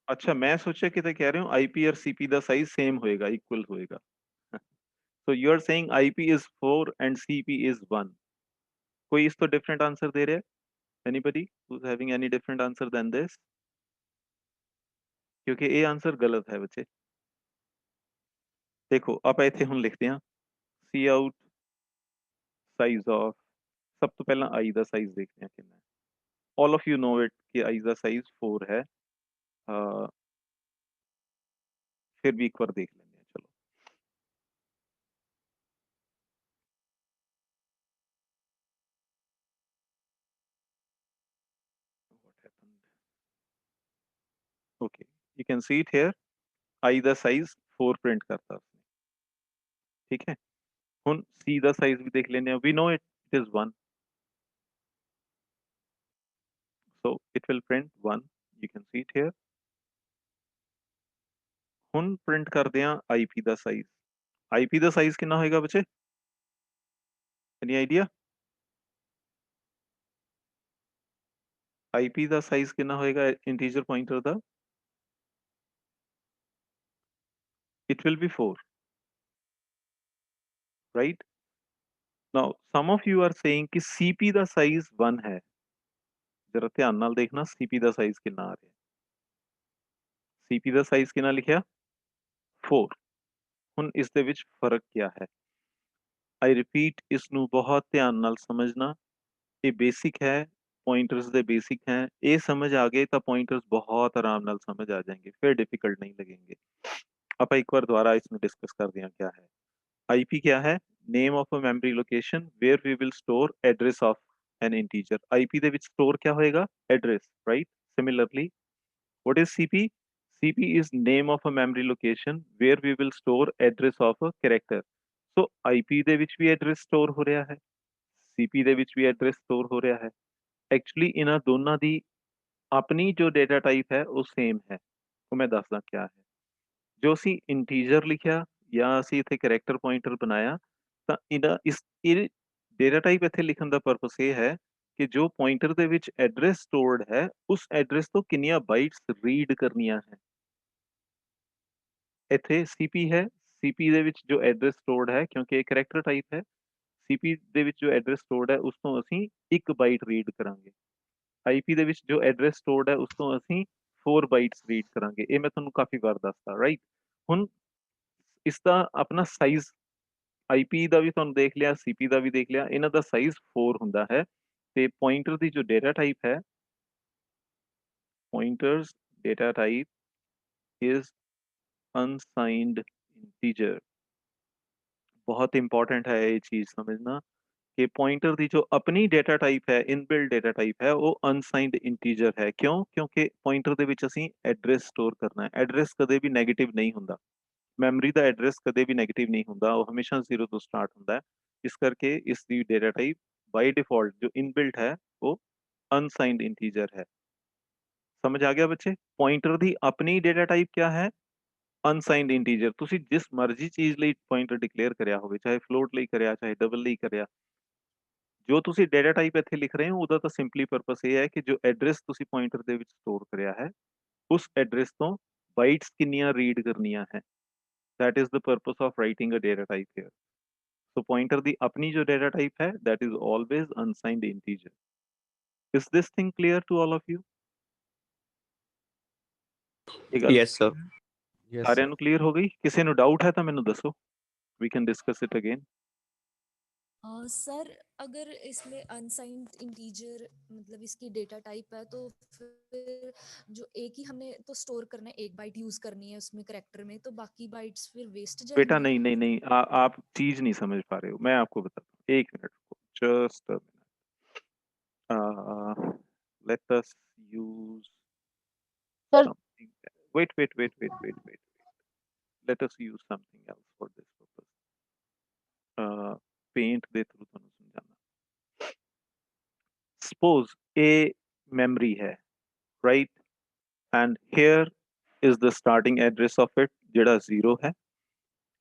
Speaker 1: ਅੱਛਾ, ਮੈਂ ਸੋਚਿਆ ਕਿਤੇ ਕਹਿ ਰਹੇ ਹੋ ਆਈਪੀ ਔਰ ਸੀਪੀ ਦਾ ਸਾਈਜ਼ ਸੇਮ ਹੋਏਗਾ, ਇਕੁਅਲ ਹੋਏਗਾ। so you are saying IP is 4 and CP is 1। कोई इस तो डिफरेंट आंसर दे रहे हैं? Anybody who's having any different answer than this? क्योंकि ये आंसर गलत है बच्चे। देखो आप इत्थे हुण लिखते हैं सी आउट साइज ऑफ, सब तो पहला आई दा साइज देखते हैं कितना है। All of you know it कि आई दा साइज 4 है। फिर भी एक बार देख लेंगे। चलो you can see it here I the size 4 print ਕਰਤਾ ਉਸਨੇ ਠੀਕ ਹੈ ਹੁਣ c ਦਾ ਸਾਈਜ਼ ਵੀ ਦੇਖ ਲੈਂਦੇ ਆ ਵੀ ਨੋ it is 1 so it will print 1 you can see it here ਹੁਣ ਪ੍ਰਿੰਟ ਕਰਦੇ ਆ ip ਦਾ ਸਾਈਜ਼ ip ਦਾ ਸਾਈਜ਼ ਕਿੰਨਾ ਹੋਏਗਾ ਬੱਚੇ ਐਨੀ ਆਈਡੀਆ ip ਦਾ ਸਾਈਜ਼ ਕਿੰਨਾ ਹੋਏਗਾ integer pointer the it will be 4 right now some of you are saying कि cp ਦਾ ਸਾਈਜ਼ 1 ਹੈ ਜਰਾ ਧਿਆਨ ਨਾਲ ਦੇਖਣਾ cp ਦਾ ਸਾਈਜ਼ ਕਿੰਨਾ ਆ ਰਿਹਾ cp ਦਾ ਸਾਈਜ਼ ਕਿੰਨਾ ਲਿਖਿਆ 4 ਹੁਣ ਇਸ ਦੇ ਵਿੱਚ ਫਰਕ ਕੀ ਹੈ I repeat ਇਸ ਨੂੰ ਬਹੁਤ ਧਿਆਨ ਨਾਲ ਸਮਝਣਾ ਇਹ ਬੇਸਿਕ ਹੈ पॉइंटर्स ਦੇ ਬੇਸਿਕ ਹੈ ਇਹ ਸਮਝ ਆ ਗਏ ਤਾਂ ਪॉइंटर्स ਬਹੁਤ ਆਰਾਮ ਨਾਲ ਸਮਝ ਆ ਜਾਣਗੇ ਫਿਰ ਡਿਫਿਕਲਟ ਨਹੀਂ ਲੱਗेंगे ਆਪਾਂ ਇੱਕ ਵਾਰ ਦੁਬਾਰਾ ਇਸ ਨੂੰ ਡਿਸਕਸ ਕਰਦੇ ਹਾਂ क्या है IP क्या है name of a memory location where we will store address of an integer IP ਦੇ ਵਿੱਚ store क्या ਹੋਏਗਾ address right similarly what is CP CP is name of a memory location where we will store address of a character so IP ਦੇ ਵਿੱਚ ਵੀ address store ਹੋ ਰਿਹਾ ਹੈ CP ਦੇ ਵਿੱਚ ਵੀ address store ਹੋ ਰਿਹਾ ਹੈ एक्चुअली ਇਹਨਾਂ ਦੋਨਾਂ ਦੀ ਆਪਣੀ ਜੋ ਡਾਟਾ ਟਾਈਪ ਹੈ ਉਹ ਸੇਮ ਹੈ ਉਹ ਮੈਂ ਦੱਸਦਾ ਕੀ ਹੈ ਜੋ ਅਸੀਂ ਇੰਟੀਜਰ ਲਿਖਿਆ ਜਾਂ ਅਸੀਂ ਇੱਥੇ ਕੈਰੈਕਟਰ ਪੁਆਇੰਟਰ ਬਣਾਇਆ ਤਾਂ ਇਹਦਾ ਇਹ ਡਾਟਾ ਟਾਈਪ ਇੱਥੇ ਲਿਖਣ ਦਾ ਪਰਪਸ ਇਹ ਹੈ ਕਿ ਜੋ ਪੁਆਇੰਟਰ ਦੇ ਵਿੱਚ ਐਡਰੈਸ ਸਟੋਰਡ ਹੈ ਉਸ ਐਡਰੈਸ ਤੋਂ ਕਿੰਨੀਆਂ ਬਾਈਟਸ ਰੀਡ ਕਰਨੀਆਂ ਹੈ ਇੱਥੇ ਸੀਪੀ ਹੈ ਸੀਪੀ ਦੇ ਵਿੱਚ ਜੋ ਐਡਰੈਸ ਸਟੋਰਡ ਹੈ ਕਿਉਂਕਿ ਇਹ ਕੈਰੈਕਟਰ ਟਾਈਪ ਹੈ ਸੀਪੀ ਦੇ ਵਿੱਚ ਜੋ ਐਡਰੈਸ ਸਟੋਰਡ ਹੈ ਉਸ ਤੋਂ ਅਸੀਂ 1 ਬਾਈਟ ਰੀਡ ਕਰਾਂਗੇ ਆਈਪੀ ਦੇ ਵਿੱਚ ਜੋ ਐਡਰੈਸ ਸਟੋਰਡ ਹੈ ਉਸ ਤੋਂ ਅਸੀਂ 4 ਬਾਈਟਸ ਰੀਡ ਕਰਾਂਗੇ ਇਹ ਮੈਂ ਤੁਹਾਨੂੰ ਕਾਫੀ ਵਾਰ ਦੱਸਦਾ ਰਾਈਟ ਹੁਣ ਇਸ ਦਾ ਆਪਣਾ ਸਾਈਜ਼ ਆਈਪੀ ਦਾ ਵੀ ਤੁਹਾਨੂੰ ਦੇਖ ਲਿਆ ਸੀਪੀ ਦਾ ਵੀ ਦੇਖ ਲਿਆ ਇਹਨਾਂ ਦਾ ਸਾਈਜ਼ 4 ਹੁੰਦਾ ਹੈ ਤੇ ਪੁਆਇੰਟਰ ਦੀ ਜੋ ਡਾਟਾ ਟਾਈਪ ਹੈ pointers data type is unsigned integer बहुत इंपॉर्टेंट है ये चीज समझना कि पॉइंटर ਦੀ ਜੋ ਆਪਣੀ ਡਾਟਾ ਟਾਈਪ ਹੈ ਇਨਬਿਲਟ ਡਾਟਾ ਟਾਈਪ ਹੈ ਉਹ ਅਨਸਾਈਨਡ ਇੰਟੀਜਰ ਹੈ ਕਿਉਂ ਕਿਉਂਕਿ ਪੁਆਇੰਟਰ ਦੇ ਵਿੱਚ ਅਸੀਂ ਐਡਰੈਸ ਸਟੋਰ ਕਰਨਾ ਹੈ ਐਡਰੈਸ ਕਦੇ ਵੀ 네ਗੇਟਿਵ ਨਹੀਂ ਹੁੰਦਾ ਮੈਮਰੀ ਦਾ ਐਡਰੈਸ ਕਦੇ ਵੀ 네ਗੇਟਿਵ ਨਹੀਂ ਹੁੰਦਾ ਉਹ ਹਮੇਸ਼ਾ 0 ਤੋਂ ਸਟਾਰਟ ਹੁੰਦਾ ਹੈ ਇਸ ਕਰਕੇ ਇਸ ਦੀ ਡਾਟਾ ਟਾਈਪ ਬਾਈ ਡਿਫਾਲਟ ਜੋ ਇਨਬਿਲਟ ਹੈ ਉਹ ਅਨਸਾਈਨਡ ਇੰਟੀਜਰ ਹੈ ਸਮਝ ਆ ਗਿਆ ਬੱਚੇ ਪੁਆਇੰਟਰ ਦੀ ਆਪਣੀ ਡਾਟਾ ਟਾਈਪ ਕੀ ਹੈ ਅਨਸਾਈਨਡ ਇੰਟੀਜਰ ਤੁਸੀਂ ਜਿਸ ਮਰਜ਼ੀ ਚੀਜ਼ ਲਈ ਪੁਆਇੰਟਰ ਡਿਕਲੇਅਰ ਕਰਿਆ ਹੋਵੇ ਚਾਹੇ ਫਲੋਟ ਲਈ ਕਰਿਆ ਚਾਹੇ ਡਬਲ ਲਈ ਕਰਿਆ ਜੋ ਤੁਸੀਂ ਡਾਟਾ ਟਾਈਪ ਇੱਥੇ ਲਿਖ ਰਹੇ ਹੋ ਉਹਦਾ ਤਾਂ ਸਿੰਪਲੀ ਪਰਪਸ ਇਹ ਹੈ ਕਿ ਜੋ ਐਡਰੈਸ ਤੁਸੀਂ ਪੁਆਇੰਟਰ ਦੇ ਵਿੱਚ ਸਟੋਰ ਕਰਿਆ ਹੈ ਉਸ ਐਡਰੈਸ ਤੋਂ ਬਾਈਟਸ ਕਿੰਨੀਆਂ ਰੀਡ ਕਰਨੀਆਂ ਹੈ that is the purpose of writing a data type here so pointer the apni jo data type hai that is always unsigned integer is this thing clear to all of you
Speaker 4: Yes, sir.
Speaker 7: Yes,
Speaker 1: ਸਾਰਿਆਂ
Speaker 7: sir.
Speaker 1: ਨੂੰ ਕਲੀਅਰ ਹੋ ਗਈ ਕਿਸੇ ਨੂੰ ਡਾਊਟ ਹੈ ਤਾਂ ਮੈਨੂੰ ਦੱਸੋ we can discuss it again
Speaker 6: sir अगर इसमें अनसाइंड इंटीजर मतलब इसकी डेटा टाइप है तो फिर जो एक ही हमने तो स्टोर करना है एक बाइट यूज करनी है उसमें करैक्टर में तो बाकी बाइट्स फिर वेस्ट
Speaker 1: बेटा
Speaker 6: जाएंगी
Speaker 1: नहीं नहीं नहीं आप चीज नहीं समझ पा रहे हो मैं आपको बताता हूँ एक minute just a minute let us use
Speaker 2: Sir.
Speaker 1: something wait let us use something else for this purpose paint ਦੇ through ਤੁਹਾਨੂੰ ਸਮਝਾਣਾ suppose a memory है right and here is the starting address of it ਜਿਹੜਾ 0 है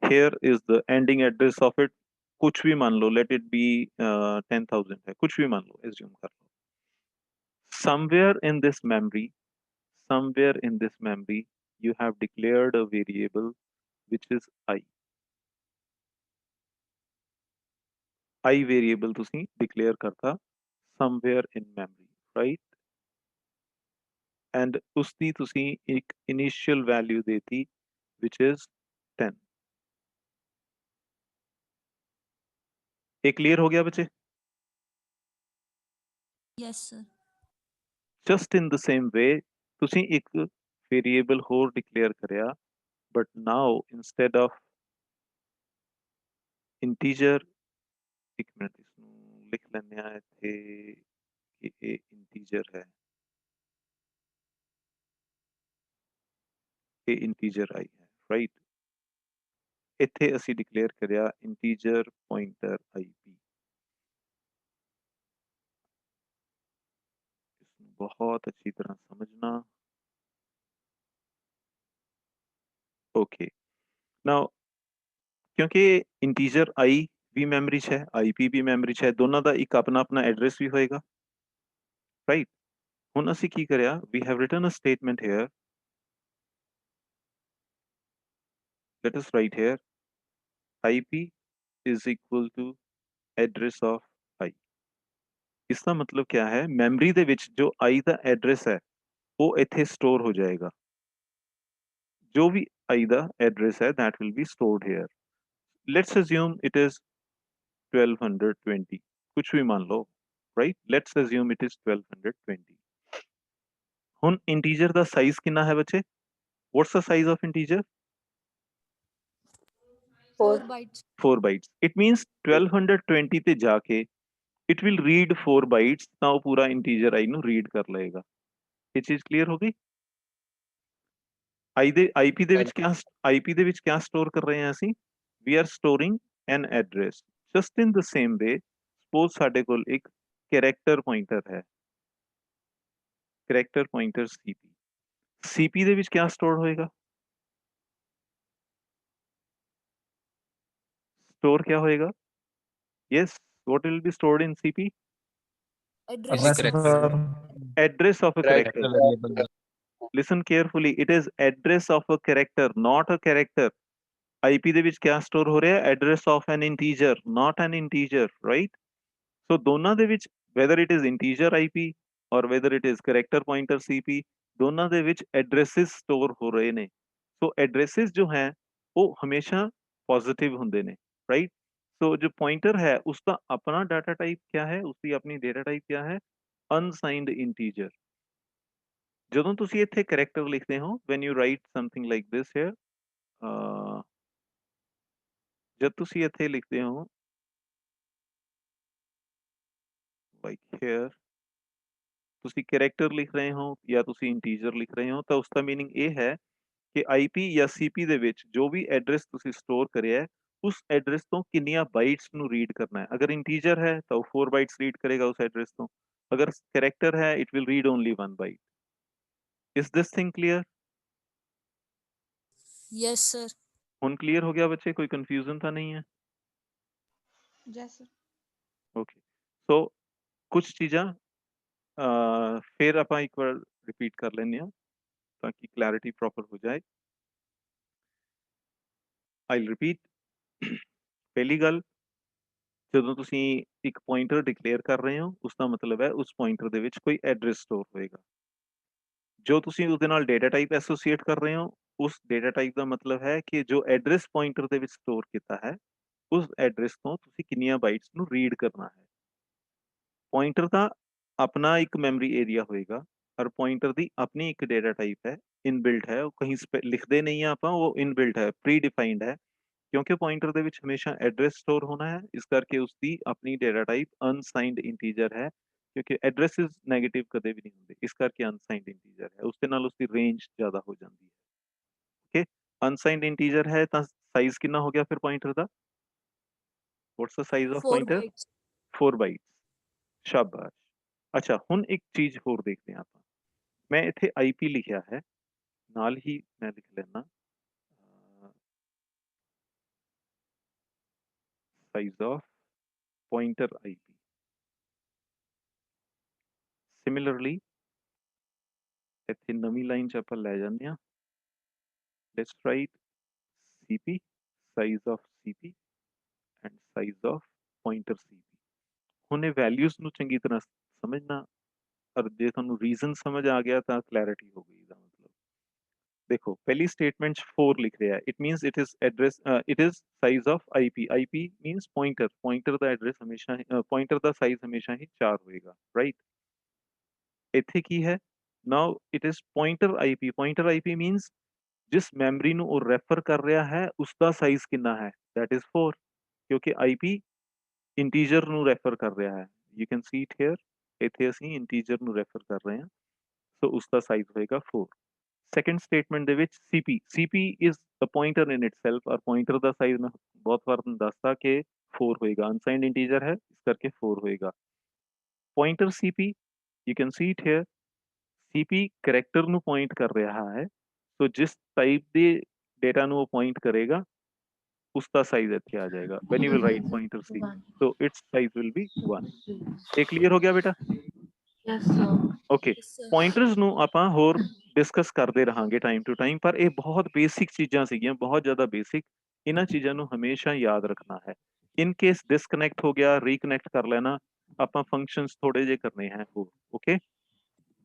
Speaker 1: here is the ending address of it कुछ भी मान लो let it be 10,000 है कुछ भी मान लो assume कर लो somewhere in this memory you have declared a variable which is I variable ਤੁਸੀਂ declare ਕਰਤਾ somewhere in memory right and ਉਸ ਦੀ ਤੁਸੀਂ ਇੱਕ initial value ਦੇਤੀ which is 10 ਇਹ clear ਹੋ ਗਿਆ ਬੱਚੇ
Speaker 6: yes sir
Speaker 1: just in the same way ਤੁਸੀਂ ਇੱਕ variable ਹੋਰ declare ਕਰਿਆ but now instead of integer ਇੱਕ ਮਿੰਟ ਇਸ ਨੂੰ ਲਿਖ ਲੈਂਦੇ ਆ ਇੱਥੇ ਕਿ ਇਹ integer ਹੈ ਇਹ ਇੰਟੀਜਰ ਆਈ ਹੈ ਰਾਈਟ। ਇੱਥੇ ਅਸੀਂ ਡਿਕਲੇਅਰ ਕਰਿਆ ਇੰਟੀਜਰ ਪੁਆਇੰਟਰ IP। इसमें बहुत अच्छी तरह समझना। ओके नाउ क्योंकि इंटीजर आई भी मैमरी च है IP भी मैमरी च है, दोनों का एक अपना अपना एड्रेस भी होएगा राइट। हुण असी की करिया we have written a statement here, let us write here IP is equal to address of I। इसका मतलब क्या है, मैमरी दे विच जो I का एड्रेस है वो इत्थे स्टोर हो जाएगा, जो भी I का एड्रेस है that will be stored here. Let's assume it is 1220, कुछ भी मान लो right. Let's assume it is 1220। हुन इंटीजर दा साइज कितना है बच्चे, what's the size of integer?
Speaker 6: 4 bytes
Speaker 1: 4 bytes. It means 1220 ते जाके इट विल रीड 4 बाइट्स, ਤਾਂ ਉਹ ਪੂਰਾ ਇੰਟੀਜਰ I ਨੂੰ ਰੀਡ ਕਰ ਲਏਗਾ। ਇਹ ਚੀਜ਼ ਕਲੀਅਰ ਹੋ ਗਈ। IP ਦੇ ਵਿੱਚ ਕਿਆ ਸਟੋਰ ਕਰ ਰਹੇ ਹਾਂ ਅਸੀਂ, we are storing an address. Just in the same way suppose ਸਾਡੇ ਕੋਲ ਇੱਕ ਕੈਰੈਕਟਰ ਪੁਆਇੰਟਰ ਹੈ, ਕੈਰੈਕਟਰ ਪੁਆਇੰਟਰ CP ਦੇ ਵਿੱਚ ਕਿਆ ਸਟੋਰ ਹੋਏਗਾ, स्टोर क्या होएगा? Yes, what will be stored in CP?
Speaker 6: address
Speaker 1: Address of a character.
Speaker 9: variable
Speaker 1: Listen carefully. It is address of a character, not a character. IP ਦੇ ਵਿੱਚ ਕਿਆ ਸਟੋਰ ਹੋ ਰਿਹਾ? Address of an integer, not an integer, right? So ਦੋਨਾਂ ਦੇ ਵਿੱਚ whether it is integer IP or whether it is character pointer CP, ਦੋਨਾਂ ਦੇ ਵਿੱਚ addresses store ਹੋ ਰਹੇ ਨੇ। So addresses जो हैं वो हमेशा positive ਹੁੰਦੇ ਨੇ, right? So जो pointer है उसका अपना डाटा टाइप क्या है, उसकी अपनी डेटा टाइप क्या है? Unsigned integer. ਜਦੋਂ ਤੁਸੀਂ ਇੱਥੇ ਕੈਰੈਕਟਰ ਲਿਖਦੇ ਹੋ when you write something like this here, ਜਦ ਤੁਸੀਂ ਇੱਥੇ ਲਿਖਦੇ ਹੋ like here ਤੁਸੀਂ ਕੈਰੈਕਟਰ ਲਿਖ ਰਹੇ ਹੋ ਜਾਂ ਤੁਸੀਂ ਇੰਟੀਜਰ ਲਿਖ ਰਹੇ ਹੋ, ਤਾਂ ਉਸ ਦਾ ਮੀਨਿੰਗ ਇਹ ਹੈ ਕਿ IP ਜਾਂ CP ਦੇ ਵਿੱਚ ਜੋ ਵੀ ਐਡਰੈਸ ਤੁਸੀਂ ਸਟੋਰ ਕਰਿਆ ਹੈ उस एड्रेस तो किन्नियां बाइट्स नु रीड करना है। अगर इंटीजर है तो 4 बाइट्स रीड करेगा उस एड्रेस तो, अगर कैरेक्टर है it will read only 1 byte. Is this thing clear?
Speaker 6: yes sir
Speaker 1: हुन क्लियर हो गया बच्चे, कोई कंफ्यूजन तो नहीं है?
Speaker 2: yes sir
Speaker 1: ओके सो कुछ चीज़ां फिर ਆਪਾਂ ਇੱਕ ਵਾਰ ਰਿਪੀਟ ਕਰ ਲੈਂਦੇ ਹਾਂ ਤਾਂ ਕਿ ਕਲੈਰਿਟੀ ਪ੍ਰੋਪਰ ਹੋ ਜਾਏ। I'll repeat. ਪਹਿਲੀ ਗੱਲ, ਜਦੋਂ ਤੁਸੀਂ ਇੱਕ ਪੁਆਇੰਟਰ ਡਿਕਲੇਅਰ ਕਰ ਰਹੇ ਹੋ ਉਸ ਦਾ ਮਤਲਬ ਹੈ ਉਸ ਪੁਆਇੰਟਰ ਦੇ ਵਿੱਚ ਕੋਈ ਐਡਰੈਸ ਸਟੋਰ ਹੋਏਗਾ। ਜੋ ਤੁਸੀਂ ਉਹਦੇ ਨਾਲ ਡੇਟਾ ਟਾਈਪ ਐਸੋਸੀਏਟ ਕਰ ਰਹੇ ਹੋ ਉਸ ਡੇਟਾ ਟਾਈਪ ਦਾ ਮਤਲਬ ਹੈ ਕਿ ਜੋ ਐਡਰੈਸ ਪੁਆਇੰਟਰ ਦੇ ਵਿੱਚ ਸਟੋਰ ਕੀਤਾ ਹੈ ਉਸ ਐਡਰੈਸ ਤੋਂ ਤੁਸੀਂ ਕਿੰਨੀਆਂ ਬਾਈਟਸ ਨੂੰ ਰੀਡ ਕਰਨਾ ਹੈ। ਪੁਆਇੰਟਰ ਦਾ अपना एक मेमोरी एरिया होएगा और पॉइंटर दी अपनी एक डेटा टाइप है, इनबिल्ट है, वो कहीं लिखते नहीं है आप, वो इनबिल्ट है, प्री डिफाइंड है। क्योंकि पॉइंटर दे विच हमेशा एड्रेस स्टोर होना है, इस करके उसकी अपनी डेटा टाइप अनसाइंड इंटीजर है, क्योंकि एड्रेसेस नेगेटिव कदे भी नहीं होंगे, इस करके अनसाइंड इंटीजर है, उसके नाल उसकी रेंज ज़्यादा हो जाती है। ओके, अनसाइंड इंटीजर है तो साइज कितना हो गया फिर पॉइंटर दा? What's the size of
Speaker 6: 4
Speaker 1: pointer?
Speaker 6: bytes
Speaker 1: 4 bytes. शाबाश। अच्छा हुन एक चीज होर देखते हैं आप, मैं इत्थे IP लिखा है, नाल ही मैं लिख लेना size of pointer IP। Similarly इत्थे नवी लाइन च आपां लै जांदे हां, let's write CP, size of CP and size of pointer CP। हुन ये वैल्यूज नू चंगी तरह समझना, और जे तुहानू रीजन समझ आ गया तो क्लैरिटी हो गई। इसदा मतलब देखो पहली स्टेटमेंट 4 लिख रहा है, it means it is address, it is size of IP means pointer, pointer दा एड्रेस हमेशा पॉइंटर दा साइज हमेशा ही 4 होएगा, राइट। इत्थे की है, now it is pointer IP means जिस मेमोरी नु वो रेफर कर रहा है उसका साइज कितना है, दैट इज 4, क्योंकि IP इंटीजर नु रेफर कर रहा है। You can see it here, इत्थे ਅਸੀਂ इंटीजर नु रेफर कर रहे हैं, सो उसका साइज होएगा 4। ਸੈਕੰਡ ਸਟੇਟਮੈਂਟ ਦੇ ਵਿੱਚ CP is the pointer in itself, ਔਰ pointer ਦਾ ਸਾਈਜ਼ ਮੈਂ ਬਹੁਤ ਵਾਰ ਤੁਹਾਨੂੰ ਦੱਸਦਾ ਕਿ 4 ਹੋਏਗਾ, ਅਨਸਾਈਨਡ ਇੰਟੀਜਰ ਹੈ ਇਸ ਕਰਕੇ 4 ਹੋਏਗਾ। pointer CP, you can see it here, CP character ਨੂੰ ਪੁਆਇੰਟ ਕਰ ਰਿਹਾ ਹੈ, ਸੋ ਜਿਸ ਟਾਈਪ ਦੇ ਡੇਟਾ ਨੂੰ ਉਹ ਪੁਆਇੰਟ ਕਰੇਗਾ ਉਸ ਦਾ ਸਾਈਜ਼ ਇੱਥੇ ਆ ਜਾਏਗਾ। when you will write pointer CP, so its size will be 1। ਇਹ ਕਲੀਅਰ ਹੋ ਗਿਆ ਬੇਟਾ? Okay,
Speaker 6: Yes, sir.
Speaker 1: ਪੁਆਇੰਟਰਸ ਨੂੰ ਆਪਾਂ ਹੋਰ ਡਿਸਕਸ ਕਰਦੇ ਰਹਾਂਗੇ ਟਾਈਮ ਟੂ ਟਾਈਮ, ਪਰ ਇਹ ਬਹੁਤ ਬੇਸਿਕ ਚੀਜ਼ਾਂ ਸੀਗੀਆਂ, ਬਹੁਤ ਜ਼ਿਆਦਾ ਬੇਸਿਕ। ਇਹਨਾਂ ਚੀਜ਼ਾਂ ਨੂੰ ਹਮੇਸ਼ਾ ਯਾਦ ਰੱਖਣਾ ਹੈ। ਇਨ ਕੇਸ ਡਿਸਕਨੈਕਟ ਹੋ ਗਿਆ, ਰੀਕਨੈਕਟ ਕਰ ਲੈਣਾ। ਆਪਾਂ ਫੰਕਸ਼ਨਸ ਥੋੜੇ ਜਿਹੇ ਕਰਨੇ ਹੈ ਹੋਰ, ਓਕੇ?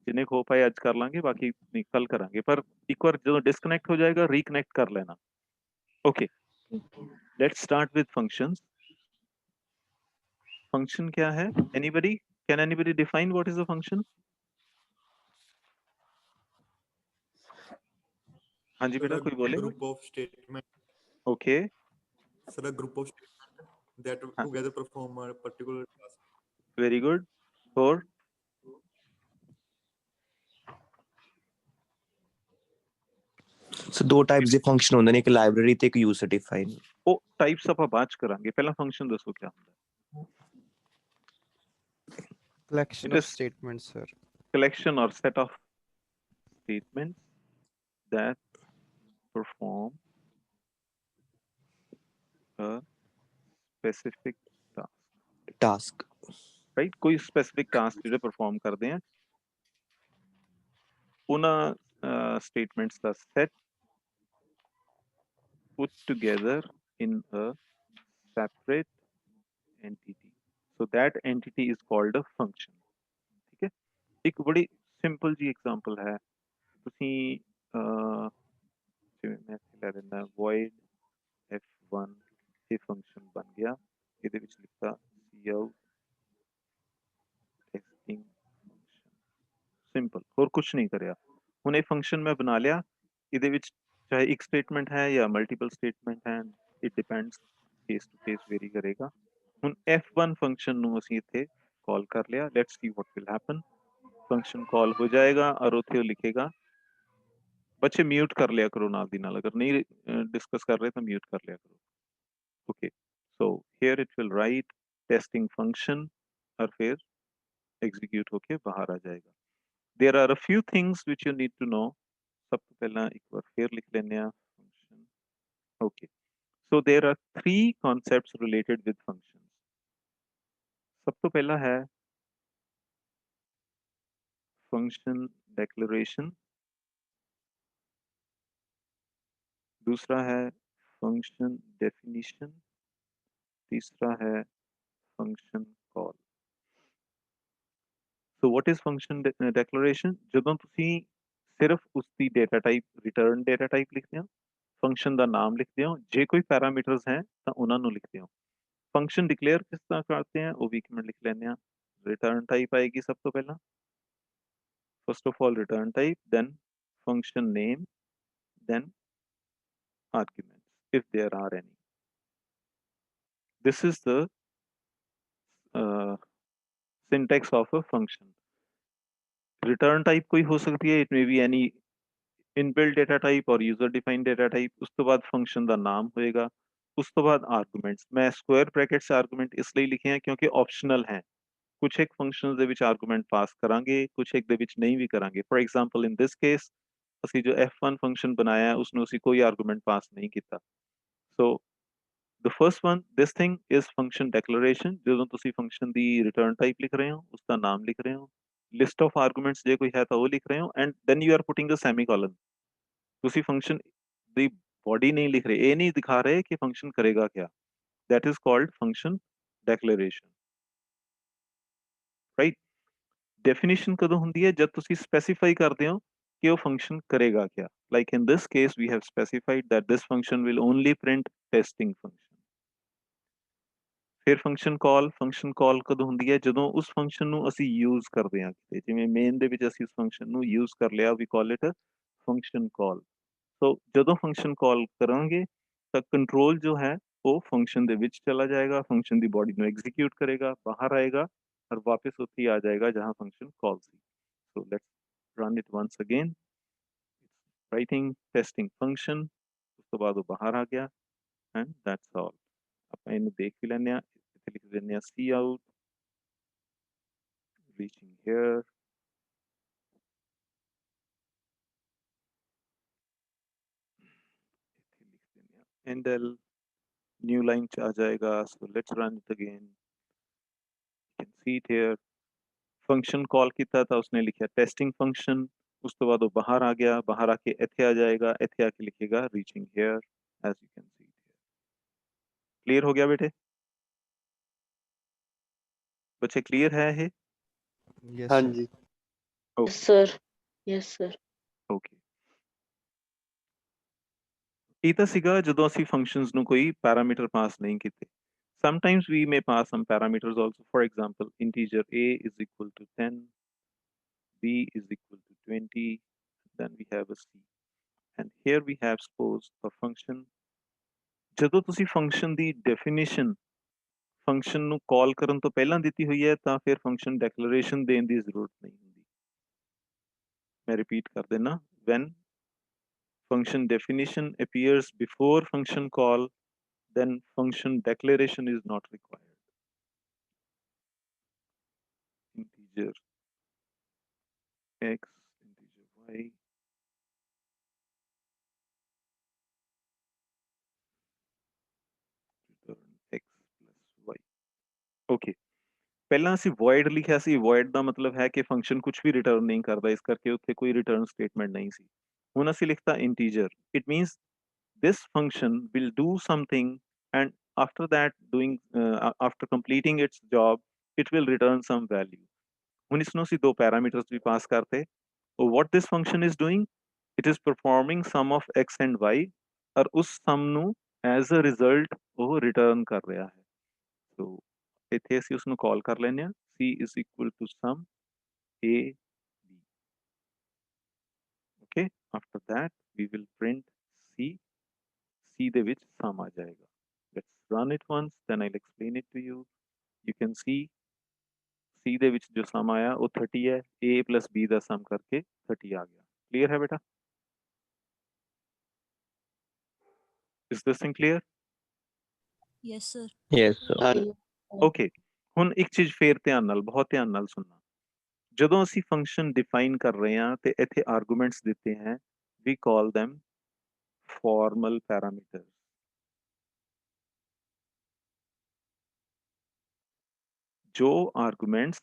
Speaker 1: ਜਿੰਨੇ ਕੁ ਹੋ ਪਾਏ ਅੱਜ ਕਰ ਲਾਂਗੇ, ਬਾਕੀ ਕੱਲ ਕਰਾਂਗੇ, ਪਰ ਇੱਕ ਵਾਰ ਜਦੋਂ ਡਿਸਕਨੈਕਟ ਹੋ ਜਾਏਗਾ ਰੀਕਨੈਕਟ ਕਰ ਲੈਣਾ। Okay, let's start with functions. Function क्या है? Anybody? Can anybody define what is a function? हाँ जी बेटा, कोई बोले?
Speaker 10: Group of statement.
Speaker 1: Okay.
Speaker 10: Sir, a group of statement that
Speaker 1: हाँ.
Speaker 10: together perform a particular task.
Speaker 1: Very good. Four.
Speaker 4: So ਦੋ ਟਾਈਪਸ ਦੇ ਫੰਕਸ਼ਨ ਹੁੰਦੇ ਨੇ, ਇੱਕ ਲਾਇਬ੍ਰੇਰੀ ਤੇ ਇੱਕ ਯੂਜ਼ਰ ਡਿਫਾਈਨ।
Speaker 1: ਉਹ ਟਾਈਪਸ ਆਪਾਂ ਬਾਅਦ ਚ ਕਰਾਂਗੇ, ਪਹਿਲਾਂ ਫੰਕਸ਼ਨ ਦੱਸੋ ਕੀ ਹੁੰਦਾ ਹੈ?
Speaker 7: Collection of statements, sir.
Speaker 1: Collection or set of statements that perform a specific
Speaker 4: task,
Speaker 1: right? कोई specific task ਜਿਹੜੇ perform ਕਰਦੇ ਆ, ਉਹਨਾਂ statements the set put together in a separate entity. So that entity is called a function. ठीक है? एक बड़ी simple जी example है, ਤੁਸੀਂ ਜਿਵੇਂ ਮੈਂ ਲੈ ਲੈਂਦਾ void f1 ਇਹ function ਬਣ ਗਿਆ, ਇਹਦੇ ਵਿੱਚ ਲਿਖਤਾ cout testing function, simple, ਹੋਰ ਕੁਛ ਨਹੀਂ ਕਰਿਆ। ਹੁਣ ਇਹ function ਮੈਂ ਬਣਾ ਲਿਆ, ਇਹਦੇ ਵਿੱਚ ਚਾਹੇ ਇੱਕ statement ਹੈ ਜਾਂ multiple statement ਹੈ, it depends, case to case vary ਕਰੇਗਾ। ਹੁਣ f1 function ਨੂੰ ਅਸੀਂ ਇੱਥੇ ਕਾਲ ਕਰ ਲਿਆ, let's see what will happen। function ਕਾਲ ਹੋ ਜਾਏਗਾ ਔਰ ਉੱਥੇ ਉਹ ਲਿਖੇਗਾ, ਬੱਚੇ ਮਿਊਟ ਕਰ ਲਿਆ ਕਰੋ ਨਾਲ ਦੀ ਨਾਲ, ਅਗਰ ਨਹੀਂ ਡਿਸਕਸ ਕਰ ਰਹੇ ਤਾਂ ਮਿਊਟ ਕਰ ਲਿਆ ਕਰੋ। Okay, so here it will write testing function और फिर एग्जीक्यूट होके बाहर आ जाएगा। There are a few things which you need to know। सब तो पहला एक बार फिर लिख लेने हैं function। Okay, so there are 3 concepts related with functions। सब तो पहला है function declaration, दूसरा है function definition, तीसरा है function call। So what is function declaration? ਜਦੋਂ ਤੁਸੀਂ ਸਿਰਫ ਉਸ ਦੀ data type return data type ਲਿਖਦੇ ਹੋ, ਫੰਕਸ਼ਨ ਦਾ ਨਾਮ ਲਿਖਦੇ ਹੋ, ਜੇ ਕੋਈ ਪੈਰਾਮੀਟਰਸ ਹੈ ਤਾਂ ਉਹਨਾਂ ਨੂੰ ਲਿਖਦੇ ਹੋ। ਫੰਕਸ਼ਨ ਡਿਕਲੇਅਰ ਕਿਸ ਤਰ੍ਹਾਂ ਕਰਦੇ हैं वो भी एक मिनट लिख लेने हैं। रिटर्न टाइप आएगी सब तो पहला, first of all return type, then function name, then arguments if there are any। this is the syntax of a function। return type कोई हो सकती है, it may be any inbuilt data type और यूजर डिफाइंड डेटा टाइप। उस तो बाद फंक्शन का नाम होएगा, उस तो बाद आर्गूमेंट्स। मैं स्क्वायर ब्रैकेट से आर्गूमेंट इसलिए लिखे हैं क्योंकि ऑप्शनल हैं, कुछ एक फंक्शनस ਦੇ ਵਿੱਚ ਆਰਗੂਮੈਂਟ ਪਾਸ ਕਰਾਂਗੇ, ਕੁਝ ਇੱਕ ਦੇ ਵਿੱਚ ਨਹੀਂ ਵੀ ਕਰਾਂਗੇ। For example in this case ਅਸੀਂ ਜੋ f1 ਫੰਕਸ਼ਨ ਬਣਾਇਆ ਉਸ ਨੂੰ ਅਸੀਂ ਕੋਈ ਆਰਗੂਮੈਂਟ ਪਾਸ ਨਹੀਂ ਕੀਤਾ। ਸੋ the first one, this thing is function declaration। ਜਦੋਂ ਤੁਸੀਂ ਫੰਕਸ਼ਨ ਦੀ ਰਿਟਰਨ ਟਾਈਪ ਲਿਖ ਰਹੇ ਹੋ, ਉਸ ਦਾ ਨਾਮ ਲਿਖ ਰਹੇ ਹੋ, ਲਿਸਟ ਆਫ ਆਰਗੂਮੈਂਟਸ ਜੇ ਕੋਈ ਹੈ ਤਾਂ ਉਹ ਲਿਖ ਰਹੇ ਹੋ, and then you are putting a semicolon. ਤੁਸੀਂ ਫੰਕਸ਼ਨ ਦੀ ਬੋਡੀ ਨਹੀਂ ਲਿਖ ਰਹੇ, ਇਹ ਨਹੀਂ ਦਿਖਾ ਰਹੇ ਕਿ ਫੰਕਸ਼ਨ ਕਰੇਗਾ क्या। that is called function declaration, right? definition ਕਦੋਂ ਹੁੰਦੀ ਹੈ? ਜਦ ਤੁਸੀਂ ਸਪੈਸੀਫਾਈ ਕਰਦੇ ਹੋ ਕਿ ਉਹ ਫੰਕਸ਼ਨ ਕਰੇਗਾ क्या। like in this case we have specified that this function will only print testing function। ਫਿਰ ਫੰਕਸ਼ਨ ਕਾਲ ਕਦੋਂ ਹੁੰਦੀ ਹੈ? ਜਦੋਂ ਉਸ ਫੰਕਸ਼ਨ ਨੂੰ ਅਸੀਂ ਯੂਜ਼ ਕਰਦੇ ਹਾਂ ਕਿਤੇ, ਜਿਵੇਂ ਮੇਨ ਦੇ ਵਿੱਚ ਅਸੀਂ ਉਸ ਫੰਕਸ਼ਨ ਨੂੰ ਯੂਜ਼ ਕਰ ਲਿਆ, we call it a function call। ਸੋ ਜਦੋਂ ਫੰਕਸ਼ਨ ਕਾਲ ਕਰਾਂਗੇ ਤਾਂ ਕੰਟਰੋਲ ਜੋ ਹੈ ਉਹ ਫੰਕਸ਼ਨ ਦੇ ਵਿੱਚ ਚਲਾ ਜਾਏਗਾ, ਫੰਕਸ਼ਨ ਦੀ ਬੋਡੀ ਨੂੰ ਐਗਜ਼ੀਕਿਊਟ ਕਰੇਗਾ, ਬਾਹਰ ਆਏਗਾ और वापस ਉੱਥੇ आ जाएगा जहां फंक्शन कॉल थी। so let's run it once again। writing testing function, ਉਸ ਤੋਂ ਬਾਅਦ ਉਹ ਬਾਹਰ ਆ ਗਿਆ, and that's all. ਆਪਾਂ ਇਹਨੂੰ ਦੇਖ ਵੀ ਲੈਂਦੇ ਆ, ਇੱਥੇ ਲਿਖ ਦਿੰਦੇ ਆ C out, reaching here, ਇੱਥੇ ਲਿਖ ਦਿੰਦੇ ਆ endl, new line ਚ ਆ ਜਾਏਗਾ, so let's run it again. You can see it here. Function call ਕੀਤਾ ਤਾਂ ਉਸਨੇ ਲਿਖਿਆ testing function, ਉਸ ਤੋਂ ਬਾਅਦ ਉਹ ਬਾਹਰ ਆ ਗਿਆ, ਬਾਹਰ ਆ ਕੇ ਇੱਥੇ ਆ ਜਾਏਗਾ, ਇੱਥੇ ਆ ਕੇ ਲਿਖੇਗਾ reaching here, as you can see here. Clear ਹੋ ਗਿਆ ਬੇਟੇ? ਬੱਚੇ clear ਹੈ ਇਹ?
Speaker 7: Yes, sir.
Speaker 8: ਹਾਂਜੀ
Speaker 1: Okay.
Speaker 11: sir. Yes, sir.
Speaker 1: Okay. ਇਹ ਤਾਂ ਸੀਗਾ ਜਦੋਂ ਅਸੀਂ functions ਨੂੰ ਕੋਈ parameter pass ਨਹੀਂ ਕੀਤੇ. Sometimes we may pass some parameters also. For example, integer a is equal to 10, b is equal to 20, then we have a c. And here we have suppose a function. ਜਦੋਂ ਤੁਸੀਂ function ਦੀ definition function ਨੂੰ call ਕਰਨ ਤੋਂ ਪਹਿਲਾਂ ਦਿੱਤੀ ਹੋਈ ਹੈ ਤਾਂ ਫਿਰ function declaration ਦੇਣ ਦੀ ਜ਼ਰੂਰਤ ਨਹੀਂ ਹੁੰਦੀ। ਮੈਂ repeat ਕਰ ਦੇਣਾ, when function definition appears before function call, then function declaration is not required. Integer x, integer y, return x plus y. Okay. ਪਹਿਲਾਂ ਅਸੀਂ void ਲਿਖਿਆ ਸੀ, void ਦਾ ਮਤਲਬ ਹੈ ਕਿ function ਕੁਝ ਵੀ return ਨਹੀਂ ਕਰਦਾ, ਇਸ ਕਰਕੇ ਉੱਥੇ ਕੋਈ return statement ਨਹੀਂ ਸੀ। ਹੁਣ ਅਸੀਂ ਲਿਖਤਾ integer. It means this function will do something, and after that after completing its job, it will return some value. ਹੁਣ ਇਸ ਨੂੰ ਅਸੀਂ ਦੋ parameters ਵੀ ਪਾਸ ਕਰਤੇ। So what this function is doing, it is performing sum of x and y, ਔਰ ਉਸ sum ਨੂੰ as a result ਉਹ return ਕਰ ਰਿਹਾ ਹੈ। So ਇੱਥੇ ਅਸੀਂ ਉਸ ਨੂੰ ਕਾਲ ਕਰ ਲੈਂਦੇ ਹਾਂ, c is equal to sum a b. Okay, after that we will print c ਦੇ ਵਿੱਚ sum ਆ ਜਾਏਗਾ। Let's run it once, then I'll explain it to you. You can see c ਦੇ ਵਿੱਚ ਜੋ sum ਆਇਆ ਉਹ 30 ਹੈ, a plus b the sum ਕਰਕੇ 30 ਆ ਗਿਆ। Clear ਹੈ ਬੇਟਾ? Is this thing clear?
Speaker 6: Yes, sir.
Speaker 4: Yes, sir.
Speaker 8: ਹਾਂਜੀ
Speaker 1: Okay, ਹੁਣ ਇੱਕ ਚੀਜ਼ ਫੇਰ ਧਿਆਨ ਨਾਲ, ਬਹੁਤ ਧਿਆਨ ਨਾਲ ਸੁਣਨਾ। ਜਦੋਂ ਅਸੀਂ ਫੰਕਸ਼ਨ ਡਿਫਾਈਨ ਕਰ ਰਹੇ ਹਾਂ ਤੇ ਇੱਥੇ ਆਰਗੂਮੈਂਟਸ ਦਿੱਤੇ हैं, we call them formal parameters. जो आर्गुमेंट्स